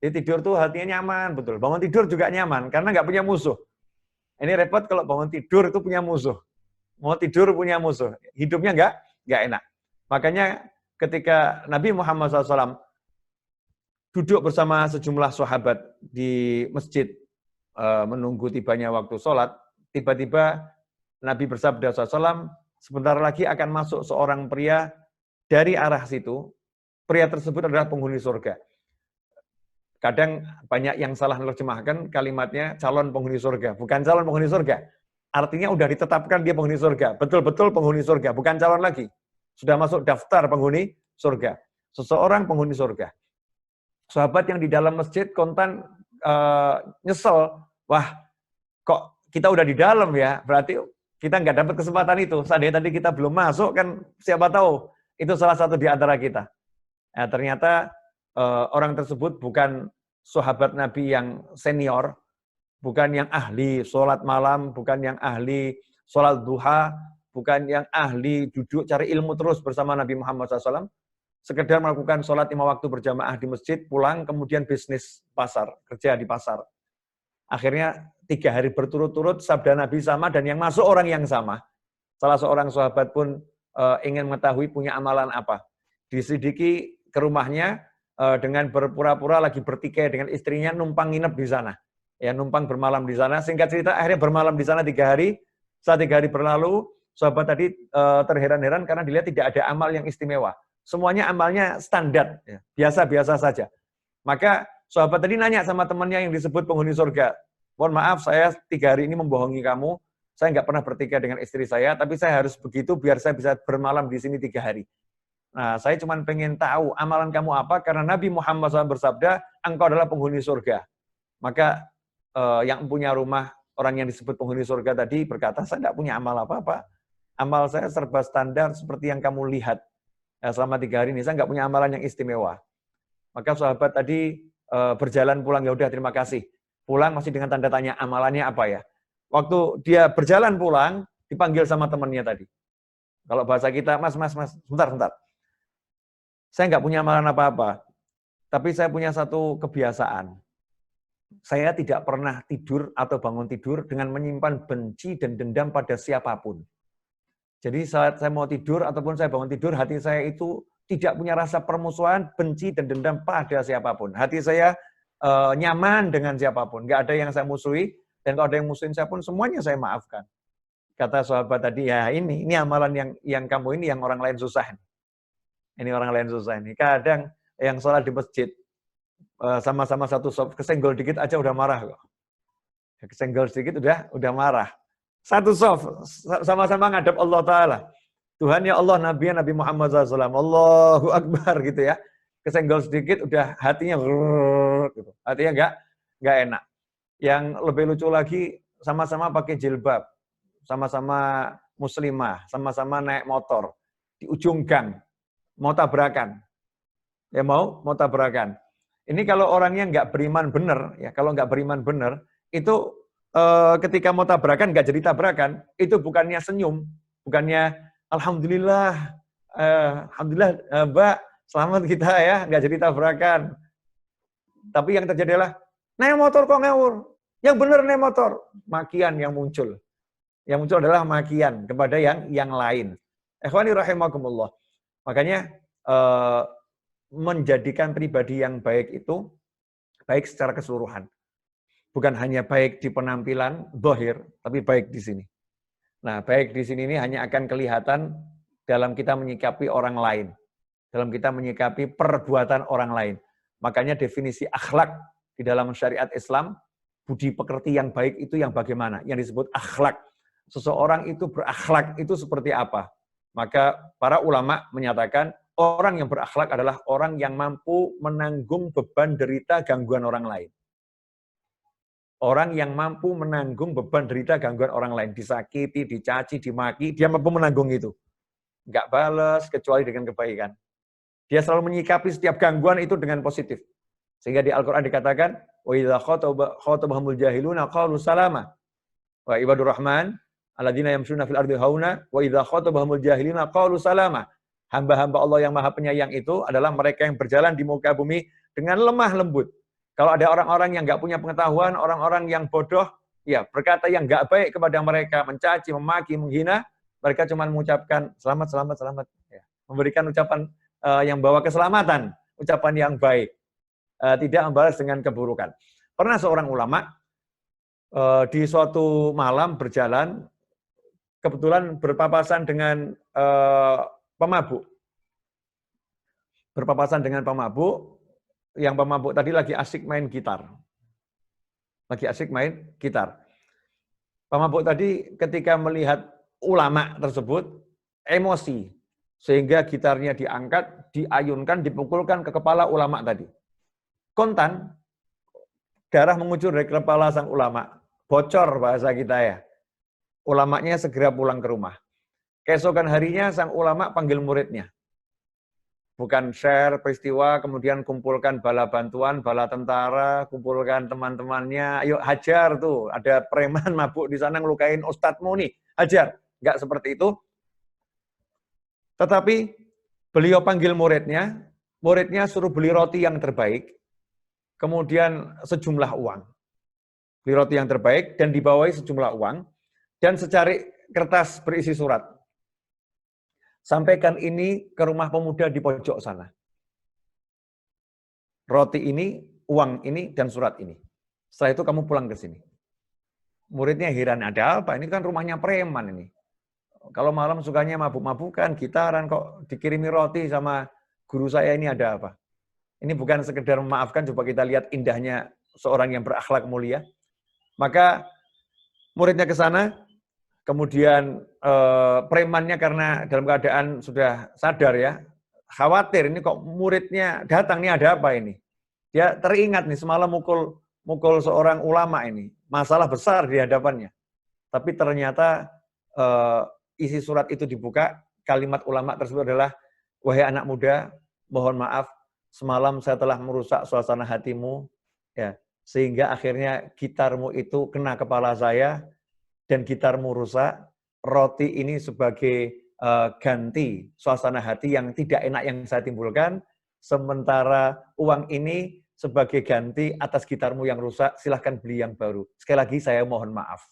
Jadi tidur tuh hatinya nyaman, betul. Bangun tidur juga nyaman, karena gak punya musuh. Ini repot kalau bangun tidur itu punya musuh. Mau tidur punya musuh, hidupnya gak enak. Makanya ketika Nabi Muhammad SAW duduk bersama sejumlah sahabat di masjid menunggu tibanya waktu sholat, tiba-tiba Nabi bersabda SAW, sebentar lagi akan masuk seorang pria dari arah situ. Pria tersebut adalah penghuni surga. Kadang banyak yang salah menerjemahkan kalimatnya calon penghuni surga. Bukan calon penghuni surga. Artinya udah ditetapkan dia penghuni surga. Betul-betul penghuni surga, bukan calon lagi. Sudah masuk daftar penghuni surga. Seseorang penghuni surga. Sahabat yang di dalam masjid kontan nyesel, wah kok kita udah di dalam ya, berarti kita nggak dapat kesempatan itu. Seandainya tadi kita belum masuk kan siapa tahu itu salah satu di antara kita. Nah, ternyata orang tersebut bukan sahabat Nabi yang senior, bukan yang ahli sholat malam, bukan yang ahli sholat duha, bukan yang ahli duduk cari ilmu terus bersama Nabi Muhammad SAW. Sekedar melakukan sholat 5 waktu berjamaah di masjid, pulang, kemudian bisnis pasar, kerja di pasar. Akhirnya 3 hari berturut-turut sabda Nabi sama dan yang masuk orang yang sama. Salah seorang sahabat pun ingin mengetahui punya amalan apa. Diselidiki ke rumahnya dengan berpura-pura lagi bertikai dengan istrinya numpang nginep di sana. Ya, numpang bermalam di sana. Singkat cerita akhirnya bermalam di sana 3 hari. Setelah 3 hari berlalu, sahabat tadi terheran-heran karena dilihat tidak ada amal yang istimewa. Semuanya amalnya standar, ya, biasa-biasa saja. Maka sahabat tadi nanya sama temannya yang disebut penghuni surga, mohon maaf saya 3 hari ini membohongi kamu, saya nggak pernah bertikai dengan istri saya, tapi saya harus begitu biar saya bisa bermalam di sini 3 hari. Nah, saya cuma pengen tahu amalan kamu apa, karena Nabi Muhammad SAW bersabda, engkau adalah penghuni surga. Maka yang punya rumah, orang yang disebut penghuni surga tadi berkata, saya nggak punya amal apa-apa. Amal saya serba standar seperti yang kamu lihat. Selama 3 hari ini, saya nggak punya amalan yang istimewa. Maka sahabat tadi berjalan pulang, ya udah terima kasih. Pulang masih dengan tanda tanya, amalannya apa ya? Waktu dia berjalan pulang, dipanggil sama temannya tadi. Kalau bahasa kita, mas, sebentar. Saya nggak punya amalan apa-apa, tapi saya punya satu kebiasaan. Saya tidak pernah tidur atau bangun tidur dengan menyimpan benci dan dendam pada siapapun. Jadi saat saya mau tidur ataupun saya bangun tidur, hati saya itu tidak punya rasa permusuhan, benci, dan dendam pada siapapun. Hati saya nyaman dengan siapapun. Nggak ada yang saya musuhi, dan kalau ada yang musuhin saya pun, semuanya saya maafkan. Kata sahabat tadi, ya ini amalan yang kamu ini yang orang lain susah. Ini orang lain susah ini. Kadang yang sholat di masjid, sama-sama satu soft, kesenggol dikit aja udah marah kok. Kesenggol sedikit udah marah. Satu soft, sama-sama ngadep Allah Ta'ala. Tuhan ya Allah, Nabi Muhammad SAW, Allahu Akbar gitu ya. Kesenggol sedikit, udah hatinya gitu. Hatinya nggak enak. Yang lebih lucu lagi, sama-sama pakai jilbab, sama-sama muslimah, sama-sama naik motor, di ujung gang, mau tabrakan. Ya mau tabrakan. Ini kalau orangnya nggak beriman benar, ya kalau nggak beriman benar, itu ketika mau tabrakan nggak jadi tabrakan, itu bukannya senyum, bukannya alhamdulillah, Mbak, selamat kita ya, nggak jadi tabrakan. Tapi yang terjadi adalah, naik motor kok ngawur, yang benar naik motor, makian yang muncul. Yang muncul adalah makian kepada yang lain. Ikhwani rahimakumullah. Makanya menjadikan pribadi yang baik itu baik secara keseluruhan. Bukan hanya baik di penampilan, zahir, tapi baik di sini. Nah, baik di sini ini hanya akan kelihatan dalam kita menyikapi orang lain. Dalam kita menyikapi perbuatan orang lain. Makanya definisi akhlak di dalam syariat Islam, budi pekerti yang baik itu yang bagaimana? Yang disebut akhlak. Seseorang itu berakhlak itu seperti apa? Maka para ulama menyatakan, orang yang berakhlak adalah orang yang mampu menanggung beban derita gangguan orang lain. Orang yang mampu menanggung beban derita gangguan orang lain. Disakiti, dicaci, dimaki, dia mampu menanggung itu. Nggak balas kecuali dengan kebaikan. Dia selalu menyikapi setiap gangguan itu dengan positif. Sehingga di Al-Quran dikatakan, وَإِذَا خَاطَبَهُمُ الْجَاهِلُونَ قَالُوا سَلَامًا وَعِبَادُ الرَّحْمَنِ الَّذِينَ يَمْشُونَ فِي الْأَرْضِ هَوْنًا وَإِذَا خَاطَبَهُمُ الْجَاهِلُونَ قَالُوا سَلَامًا. Hamba-hamba Allah yang Maha Penyayang itu adalah mereka yang berjalan di muka bumi dengan lemah lembut. Kalau ada orang-orang yang nggak punya pengetahuan, orang-orang yang bodoh, ya berkata yang nggak baik kepada mereka, mencaci, memaki, menghina, mereka cuma mengucapkan selamat. Ya. Memberikan ucapan yang bawa keselamatan, ucapan yang baik. Tidak membalas dengan keburukan. Pernah seorang ulama di suatu malam berjalan, kebetulan berpapasan dengan pemabuk. Berpapasan dengan pemabuk, yang pemabuk tadi lagi asik main gitar. Pemabuk tadi ketika melihat ulama tersebut, emosi. Sehingga gitarnya diangkat, diayunkan, dipukulkan ke kepala ulama tadi. Kontan, darah mengucur dari kepala sang ulama. Bocor bahasa kita ya. Ulamanya segera pulang ke rumah. Keesokan harinya sang ulama panggil muridnya. Bukan share peristiwa, kemudian kumpulkan bala bantuan, bala tentara, kumpulkan teman-temannya, ayo hajar tuh, ada preman mabuk di sana ngelukain ustadzmu nih, hajar. Enggak seperti itu. Tetapi beliau panggil muridnya suruh beli roti yang terbaik, kemudian sejumlah uang. beli roti yang terbaik, dan dibawahi sejumlah uang, dan secari kertas berisi surat. Sampaikan ini ke rumah pemuda di pojok sana. Roti ini, uang ini, dan surat ini. Setelah itu kamu pulang ke sini. Muridnya heran, ada apa? Ini kan rumahnya preman ini. Kalau malam sukanya mabuk-mabukan, gitaran, kok dikirimi roti sama guru saya, ini ada apa? Ini bukan sekedar memaafkan, coba kita lihat indahnya seorang yang berakhlak mulia. Maka muridnya ke sana, kemudian premannya karena dalam keadaan sudah sadar ya, khawatir ini kok muridnya datang, ini ada apa ini? Dia teringat nih semalam mukul seorang ulama ini, masalah besar di hadapannya. Tapi ternyata isi surat itu dibuka, kalimat ulama tersebut adalah, wahai anak muda, mohon maaf, semalam saya telah merusak suasana hatimu, ya, sehingga akhirnya gitarmu itu kena kepala saya, dan gitarmu rusak. Roti ini sebagai ganti suasana hati yang tidak enak yang saya timbulkan, sementara uang ini sebagai ganti atas gitarmu yang rusak, silahkan beli yang baru. Sekali lagi saya mohon maaf.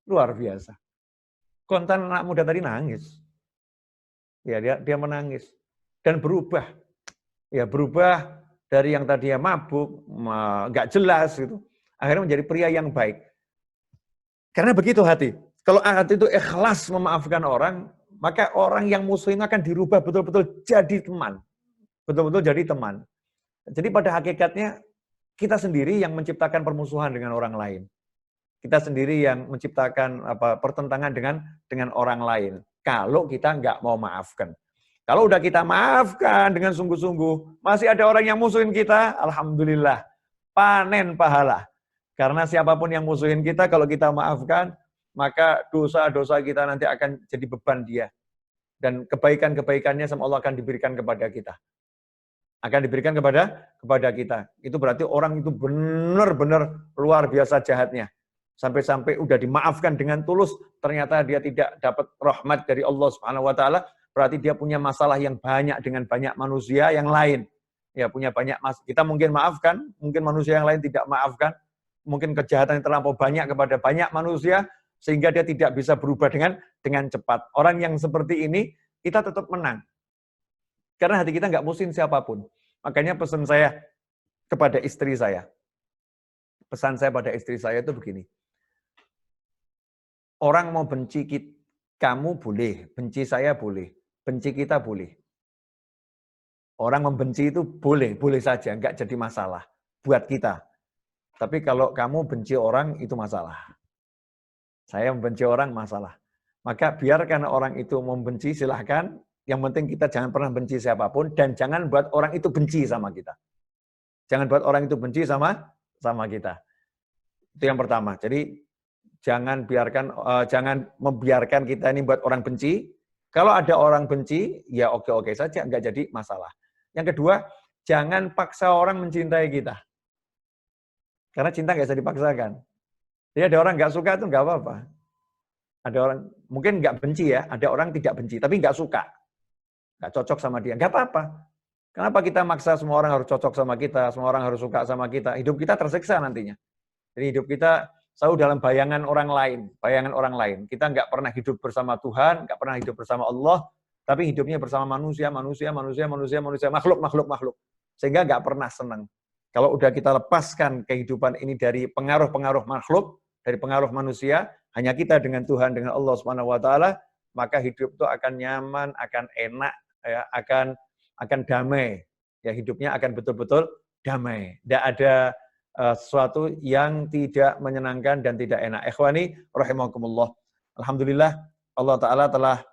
Luar biasa. Kontan anak muda tadi nangis. Ya, dia menangis dan berubah. Ya, berubah dari yang tadinya mabuk, nggak jelas gitu. Akhirnya menjadi pria yang baik. Karena begitu hati. Kalau hati itu ikhlas memaafkan orang, maka orang yang musuh ini akan dirubah betul-betul jadi teman. Betul-betul jadi teman. Jadi pada hakikatnya kita sendiri yang menciptakan permusuhan dengan orang lain. Kita sendiri yang menciptakan pertentangan dengan orang lain. Kalau kita nggak mau maafkan. Kalau udah kita maafkan dengan sungguh-sungguh, masih ada orang yang musuhin kita, alhamdulillah, panen pahala. Karena siapapun yang musuhin kita, kalau kita maafkan, maka dosa-dosa kita nanti akan jadi beban dia. Dan kebaikan-kebaikannya sama Allah akan diberikan kepada kita. Akan diberikan kepada kita. Itu berarti orang itu benar-benar luar biasa jahatnya. Sampai-sampai udah dimaafkan dengan tulus, ternyata dia tidak dapat rahmat dari Allah Subhanahu wa taala, berarti dia punya masalah yang banyak dengan banyak manusia yang lain. Ya, punya banyak kita mungkin maafkan, mungkin manusia yang lain tidak maafkan, mungkin kejahatan yang terlampau banyak kepada banyak manusia sehingga dia tidak bisa berubah dengan cepat. Orang yang seperti ini kita tetap menang. Karena hati kita nggak musuhin siapapun. Makanya pesan saya kepada istri saya. Pesan saya pada istri saya itu begini. Orang mau benci kamu boleh, benci saya boleh, benci kita boleh. Orang membenci itu boleh saja, nggak jadi masalah buat kita. Tapi kalau kamu benci orang itu masalah. Saya membenci orang masalah. Maka biarkan orang itu membenci silahkan. Yang penting kita jangan pernah benci siapapun dan jangan buat orang itu benci sama kita. Jangan buat orang itu benci sama kita. Itu yang pertama. Jadi jangan membiarkan kita ini buat orang benci. Kalau ada orang benci, ya oke-oke saja, nggak jadi masalah. Yang kedua, jangan paksa orang mencintai kita. Karena cinta nggak bisa dipaksakan. Jadi ada orang nggak suka itu nggak apa-apa. Ada orang mungkin nggak benci ya, ada orang tidak benci, tapi nggak suka. Nggak cocok sama dia, nggak apa-apa. Kenapa kita maksa semua orang harus cocok sama kita, semua orang harus suka sama kita? Hidup kita tersiksa nantinya. Jadi hidup kita selalu dalam bayangan orang lain. Kita nggak pernah hidup bersama Tuhan, nggak pernah hidup bersama Allah, tapi hidupnya bersama manusia, makhluk. Sehingga nggak pernah senang. Kalau udah kita lepaskan kehidupan ini dari pengaruh-pengaruh makhluk, dari pengaruh manusia, hanya kita dengan Tuhan, dengan Allah Subhanahu wa taala, maka hidup itu akan nyaman, akan enak, ya, akan damai. Ya, hidupnya akan betul-betul damai. Tidak ada sesuatu yang tidak menyenangkan dan tidak enak. Ikhwani rahimakumullah. Alhamdulillah Allah taala telah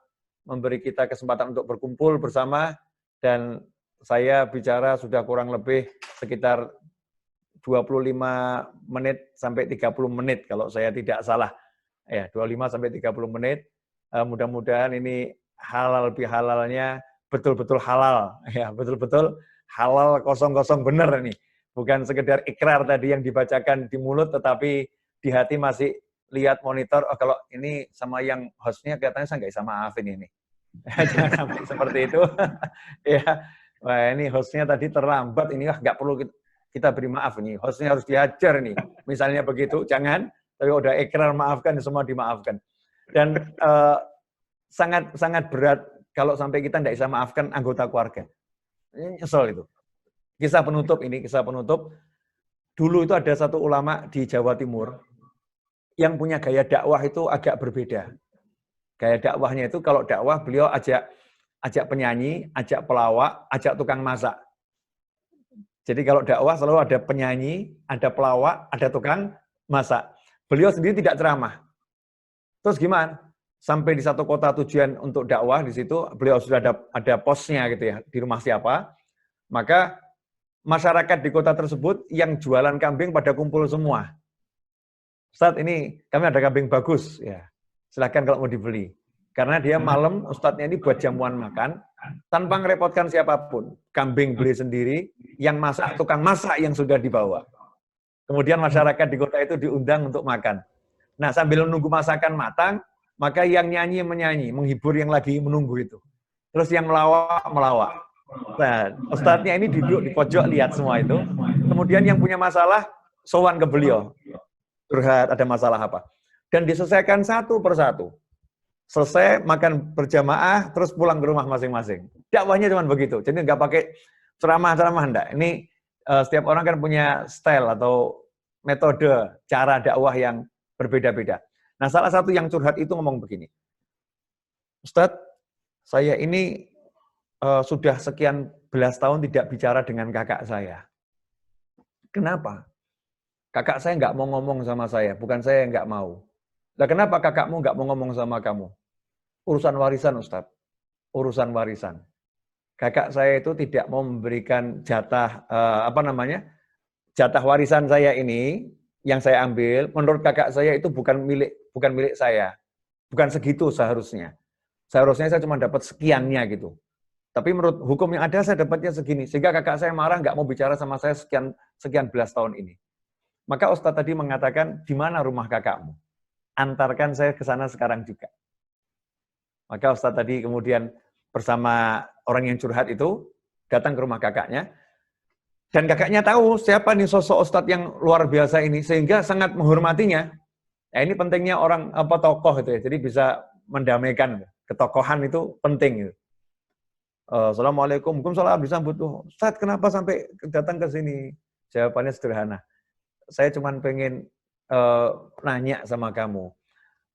memberi kita kesempatan untuk berkumpul bersama dan saya bicara sudah kurang lebih sekitar 25 menit sampai 30 menit kalau saya tidak salah. Ya, 25 sampai 30 menit. Mudah-mudahan ini halal bihalalnya betul-betul halal. Ya, betul-betul halal kosong-kosong benar ini. Bukan sekedar ikrar tadi yang dibacakan di mulut, tetapi di hati masih lihat monitor, oh kalau ini sama yang hostnya kelihatannya saya nggak bisa maafin ini. Jangan sampai seperti itu. Ya, wah ini hostnya tadi terlambat, ini nggak perlu kita beri maaf nih, hostnya harus diajar nih. Misalnya begitu, jangan, tapi udah ikrar maafkan, semua dimaafkan. Dan sangat berat kalau sampai kita tidak bisa maafkan anggota keluarga. Ini nyesel itu. Kisah penutup ini, kisah penutup. Dulu itu ada satu ulama di Jawa Timur yang punya gaya dakwah itu agak berbeda. Gaya dakwahnya itu kalau dakwah beliau ajak penyanyi, ajak pelawak, ajak tukang masak. Jadi kalau dakwah selalu ada penyanyi, ada pelawak, ada tukang masak. Beliau sendiri tidak ceramah. Terus gimana? Sampai di satu kota tujuan untuk dakwah, di situ beliau sudah ada posnya gitu ya, di rumah siapa. Maka masyarakat di kota tersebut yang jualan kambing pada kumpul semua. Ustadz, ini kami ada kambing bagus, ya. Silahkan kalau mau dibeli. Karena dia malam, Ustadznya ini buat jamuan makan, tanpa ngerepotkan siapapun. Kambing beli sendiri, yang masak, tukang masak yang sudah dibawa. Kemudian masyarakat di kota itu diundang untuk makan. Nah, sambil menunggu masakan matang, maka yang nyanyi menyanyi, menghibur yang lagi menunggu itu. Terus yang melawak. Nah, Ustadznya ini duduk di pojok, lihat semua itu. Kemudian yang punya masalah, sowan ke beliau. Curhat, ada masalah apa. Dan diselesaikan satu persatu. Selesai, makan berjamaah, terus pulang ke rumah masing-masing. Dakwahnya cuma begitu. Jadi nggak pakai ceramah-ceramah, enggak. Ini setiap orang kan punya style atau metode, cara dakwah yang berbeda-beda. Nah, salah satu yang curhat itu ngomong begini. Ustadz, saya ini sudah sekian belas tahun tidak bicara dengan kakak saya. Kenapa? Kakak saya nggak mau ngomong sama saya, bukan saya yang nggak mau. Nah, kenapa kakakmu nggak mau ngomong sama kamu? Urusan warisan, Ustadz. Urusan warisan. Kakak saya itu tidak mau memberikan jatah, jatah warisan saya ini, yang saya ambil, menurut kakak saya itu bukan milik saya. Bukan segitu seharusnya. Seharusnya saya cuma dapat sekiannya gitu. Tapi menurut hukum yang ada saya dapatnya segini. Sehingga kakak saya marah, nggak mau bicara sama saya sekian belas tahun ini. Maka Ustadz tadi mengatakan, di mana rumah kakakmu? Antarkan saya ke sana sekarang juga. Maka Ustadz tadi kemudian bersama orang yang curhat itu, datang ke rumah kakaknya. Dan kakaknya tahu siapa nih sosok Ustadz yang luar biasa ini, sehingga sangat menghormatinya. Nah, ini pentingnya orang tokoh itu ya, jadi bisa mendamaikan. Ketokohan itu penting. Gitu. Assalamualaikum, waalaikumsalam, disambut tuh. Ustadz, kenapa sampai datang ke sini? Jawabannya sederhana. Saya cuma pengen nanya sama kamu,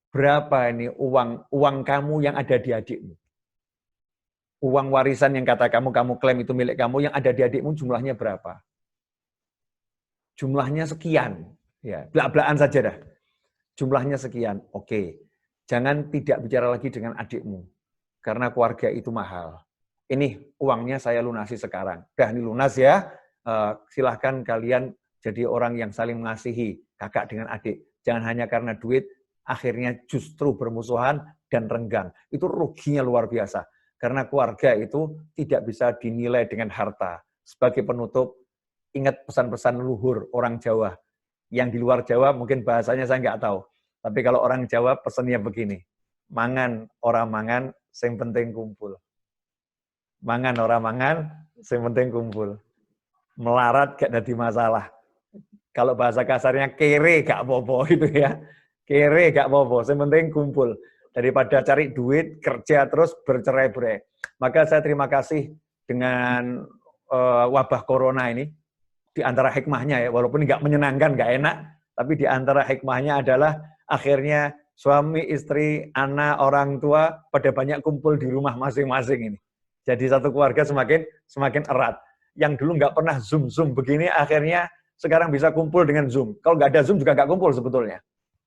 berapa ini uang kamu yang ada di adikmu? Uang warisan yang kata kamu klaim itu milik kamu, yang ada di adikmu jumlahnya berapa? Jumlahnya sekian. Ya, belak-belakan saja dah. Jumlahnya sekian. Oke. Jangan tidak bicara lagi dengan adikmu. Karena keluarga itu mahal. Ini uangnya saya lunasi sekarang. Dah ini lunas ya. Silahkan kalian jadi orang yang saling mengasihi kakak dengan adik. Jangan hanya karena duit, akhirnya justru bermusuhan dan renggang. Itu ruginya luar biasa. Karena keluarga itu tidak bisa dinilai dengan harta. Sebagai penutup, ingat pesan-pesan luhur orang Jawa. Yang di luar Jawa mungkin bahasanya saya nggak tahu. Tapi kalau orang Jawa pesannya begini. Mangan ora mangan, sing penting kumpul. Mangan ora mangan, sing penting kumpul. Melarat gak ada masalah. Kalau bahasa kasarnya kere gak apa-apa gitu ya. Kere gak apa-apa, sing penting kumpul. Daripada cari duit, kerja terus bercerai-berai. Maka saya terima kasih dengan wabah corona ini. Di antara hikmahnya ya, walaupun nggak menyenangkan, nggak enak, tapi di antara hikmahnya adalah akhirnya suami, istri, anak, orang tua pada banyak kumpul di rumah masing-masing ini. Jadi satu keluarga semakin erat. Yang dulu nggak pernah Zoom begini, akhirnya sekarang bisa kumpul dengan Zoom. Kalau nggak ada Zoom juga nggak kumpul sebetulnya.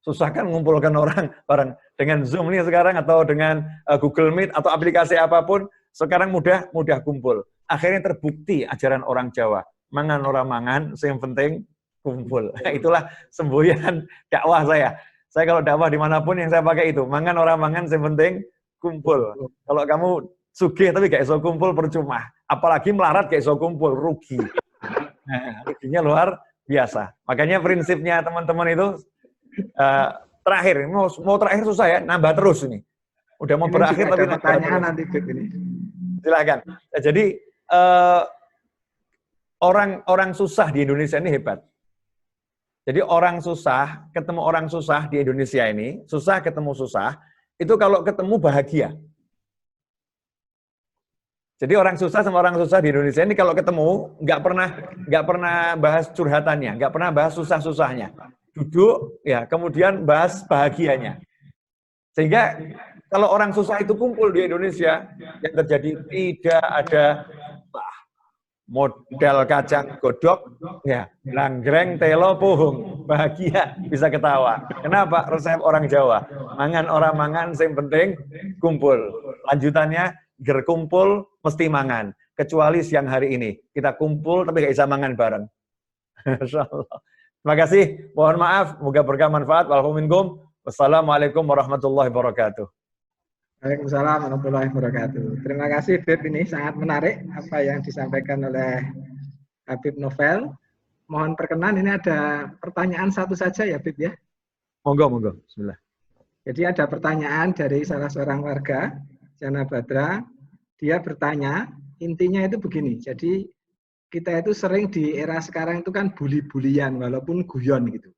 Susah kan mengumpulkan orang dengan Zoom ini sekarang atau dengan Google Meet atau aplikasi apapun, sekarang mudah kumpul. Akhirnya terbukti ajaran orang Jawa, mangan ora mangan, yang penting kumpul. Itulah semboyan dakwah saya. Saya kalau dakwah dimanapun yang saya pakai itu, mangan ora mangan, yang penting kumpul. Kalau kamu sugih tapi gak iso kumpul percuma. Apalagi melarat gak iso kumpul, rugi. Nah, ruginya luar biasa. Makanya prinsipnya teman-teman itu terakhir, mau terakhir susah ya, nambah terus ini. Udah mau ini berakhir tapi pertanyaan nanti ini. Silakan. Jadi orang susah di Indonesia ini hebat. Jadi orang susah, ketemu orang susah di Indonesia ini, susah ketemu susah, itu kalau ketemu bahagia. Jadi orang susah sama orang susah di Indonesia ini kalau ketemu nggak pernah bahas curhatannya, nggak pernah bahas susah-susahnya. Duduk ya, kemudian bahas bahagianya. Sehingga kalau orang susah itu kumpul di Indonesia, yang terjadi tidak ada modal kacang godok, ya, langgreng, telo, pohong, bahagia, bisa ketawa. Kenapa? Resep orang Jawa. Mangan orang mangan, yang penting kumpul. Lanjutannya, ger kumpul, mesti mangan. Kecuali siang hari ini. Kita kumpul, tapi gak bisa mangan bareng. Terima kasih. Mohon maaf. Moga berkah manfaat. Wassalamualaikum warahmatullahi wabarakatuh. Waalaikumsalam warahmatullahi wabarakatuh. Terima kasih Bib, ini sangat menarik apa yang disampaikan oleh Habib Novel. Mohon perkenan, ini ada pertanyaan satu saja ya Bib ya. Monggo. Bismillah. Jadi ada pertanyaan dari salah seorang warga, Jana Badra. Dia bertanya, intinya itu begini. Jadi kita itu sering di era sekarang itu kan bully-bulian walaupun guyon gitu.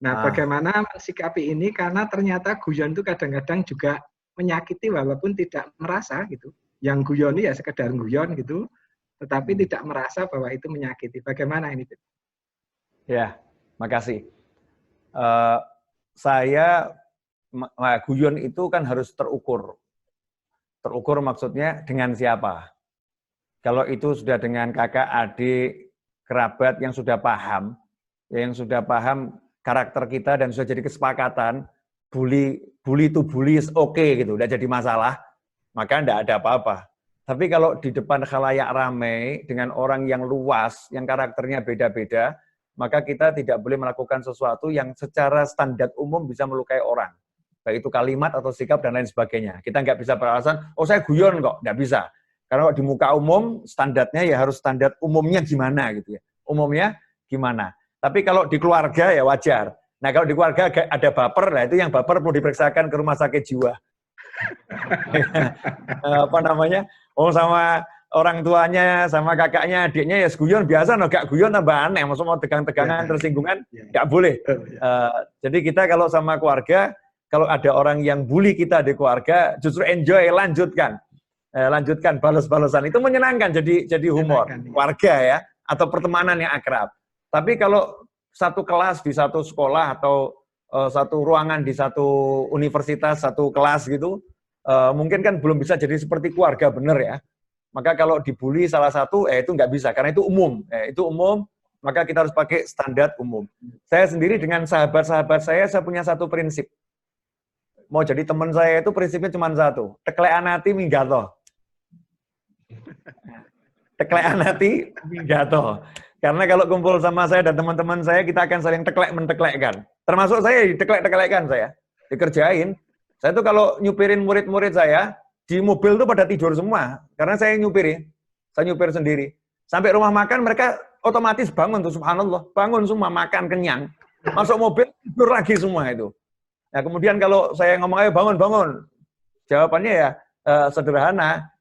Nah, bagaimana mensikapi ini? Karena ternyata guyon itu kadang-kadang juga menyakiti walaupun tidak merasa gitu. Yang guyon ya sekedar guyon gitu, tetapi tidak merasa bahwa itu menyakiti. Bagaimana ini? Ya, makasih. Saya guyon itu kan harus terukur. Terukur maksudnya dengan siapa? Kalau itu sudah dengan kakak, adik, kerabat yang sudah paham karakter kita dan sudah jadi kesepakatan, bully is okay gitu, udah jadi masalah, maka enggak ada apa-apa. Tapi kalau di depan khalayak ramai dengan orang yang luas, yang karakternya beda-beda, maka kita tidak boleh melakukan sesuatu yang secara standar umum bisa melukai orang. Baik itu kalimat atau sikap dan lain sebagainya. Kita nggak bisa beralasan, oh saya guyon kok, nggak bisa. Karena di muka umum, standarnya ya harus standar umumnya gimana gitu ya. Umumnya gimana. Tapi kalau di keluarga ya wajar. Nah kalau di keluarga ada baper, nah itu yang baper perlu diperiksakan ke rumah sakit jiwa. Apa namanya? Oh sama orang tuanya, sama kakaknya, adiknya ya guyon biasa, no gak guyon tambah aneh. Maksudnya mau tegang-tegangan, tersinggungan, gak boleh. Jadi kita kalau sama keluarga, kalau ada orang yang bully kita di keluarga, justru enjoy, lanjutkan. Lanjutkan balas-balasan. Itu menyenangkan, jadi humor. Keluarga ya, atau pertemanan yang akrab. Tapi kalau satu kelas di satu sekolah atau satu ruangan di satu universitas, satu kelas gitu, mungkin kan belum bisa jadi seperti keluarga bener ya. Maka kalau dibully salah satu, itu nggak bisa karena itu umum. Itu umum, maka kita harus pakai standar umum. Saya sendiri dengan sahabat-sahabat saya punya satu prinsip. Mau jadi teman saya itu prinsipnya cuma satu, teklekan hati minggato. Teklekan hati minggato. Karena kalau kumpul sama saya dan teman-teman saya, kita akan saling menteklekkan. Termasuk saya diteklek-teklekkan saya. Dikerjain. Saya tuh kalau nyupirin murid-murid saya, di mobil tuh pada tidur semua. Karena saya nyupirin. Saya nyupir sendiri. Sampai rumah makan, mereka otomatis bangun tuh, subhanallah. Bangun semua, makan, kenyang. Masuk mobil, tidur lagi semua itu. Nah kemudian kalau saya ngomong, ayo bangun. Jawabannya ya sederhana.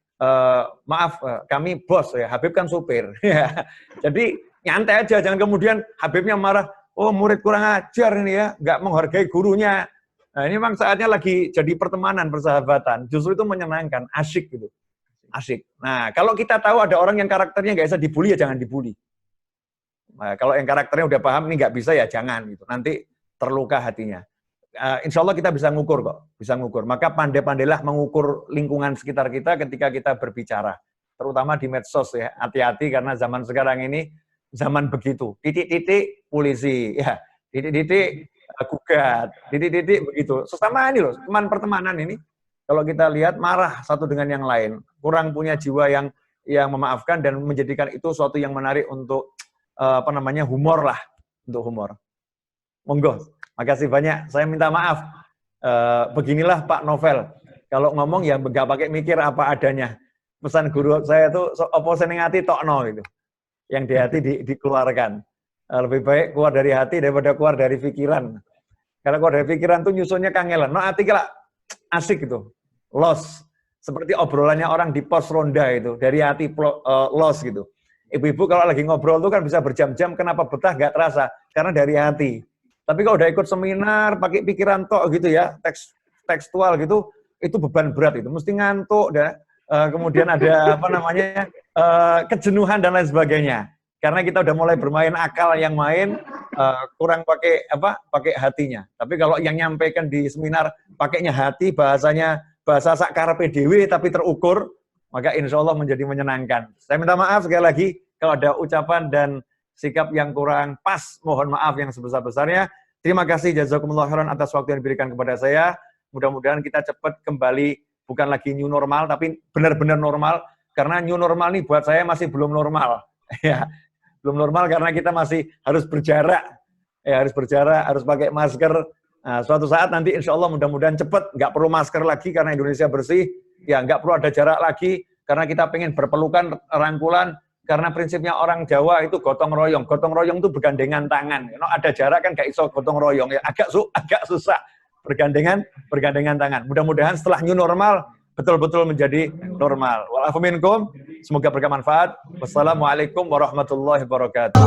Maaf, kami bos ya, Habib kan supir. Jadi nyantai aja, jangan kemudian Habibnya marah, oh murid kurang ajar ini ya, nggak menghargai gurunya. Nah ini memang saatnya lagi jadi pertemanan, persahabatan. Justru itu menyenangkan, asyik gitu. Asyik. Nah kalau kita tahu ada orang yang karakternya nggak bisa dibully, ya jangan dibully. Nah, kalau yang karakternya udah paham, ini nggak bisa ya jangan gitu. Nanti terluka hatinya. Insya Allah kita bisa ngukur kok, bisa ngukur. Maka pandai-pandailah mengukur lingkungan sekitar kita ketika kita berbicara. Terutama di medsos ya, hati-hati karena zaman sekarang ini zaman begitu. Titik-titik polisi, ya, titik-titik gugat, titik-titik begitu. Sesama ini loh, teman pertemanan ini. Kalau kita lihat marah satu dengan yang lain, kurang punya jiwa yang memaafkan dan menjadikan itu suatu yang menarik untuk humor lah, untuk humor. Monggo. Makasih banyak. Saya minta maaf. Beginilah Pak Novel. Kalau ngomong ya nggak pakai mikir apa adanya. Pesan guru saya itu opo seneng hati tokno gitu. Yang di hati dikeluarkan. Lebih baik keluar dari hati daripada keluar dari pikiran. Karena keluar dari pikiran tuh nyusunnya kangelan. No hati kira asik gitu. Los. Seperti obrolannya orang di pos ronda itu. Dari hati los gitu. Ibu-ibu kalau lagi ngobrol tuh kan bisa berjam-jam, kenapa betah nggak terasa? Karena dari hati. Tapi kalau udah ikut seminar, pakai pikiran tok gitu ya, tekstual gitu, itu beban berat itu. Mesti ngantuk, kemudian ada apa namanya kejenuhan dan lain sebagainya. Karena kita udah mulai bermain akal yang main, kurang pakai hatinya. Tapi kalau yang nyampaikan di seminar pakainya hati, bahasanya bahasa sakarape dhewe tapi terukur, maka insya Allah menjadi menyenangkan. Saya minta maaf sekali lagi kalau ada ucapan dan sikap yang kurang pas, mohon maaf yang sebesar-besarnya. Terima kasih jazakumullah khairan atas waktu yang diberikan kepada saya. Mudah-mudahan kita cepat kembali, bukan lagi new normal, tapi benar-benar normal. Karena new normal ini buat saya masih belum normal. Ya, belum normal karena kita masih harus berjarak. Ya, harus berjarak, harus pakai masker. Nah, suatu saat nanti insya Allah mudah-mudahan cepat, nggak perlu masker lagi karena Indonesia bersih. Ya, nggak perlu ada jarak lagi karena kita pengen berpelukan, rangkulan. Karena prinsipnya orang Jawa itu gotong royong. Gotong royong itu bergandengan tangan. Ada jarak kan gak iso gotong royong. Ya, agak susah. Bergandengan tangan. Mudah-mudahan setelah new normal, betul-betul menjadi normal. Wa'alafu minkum. Semoga bermanfaat. Wassalamualaikum warahmatullahi wabarakatuh.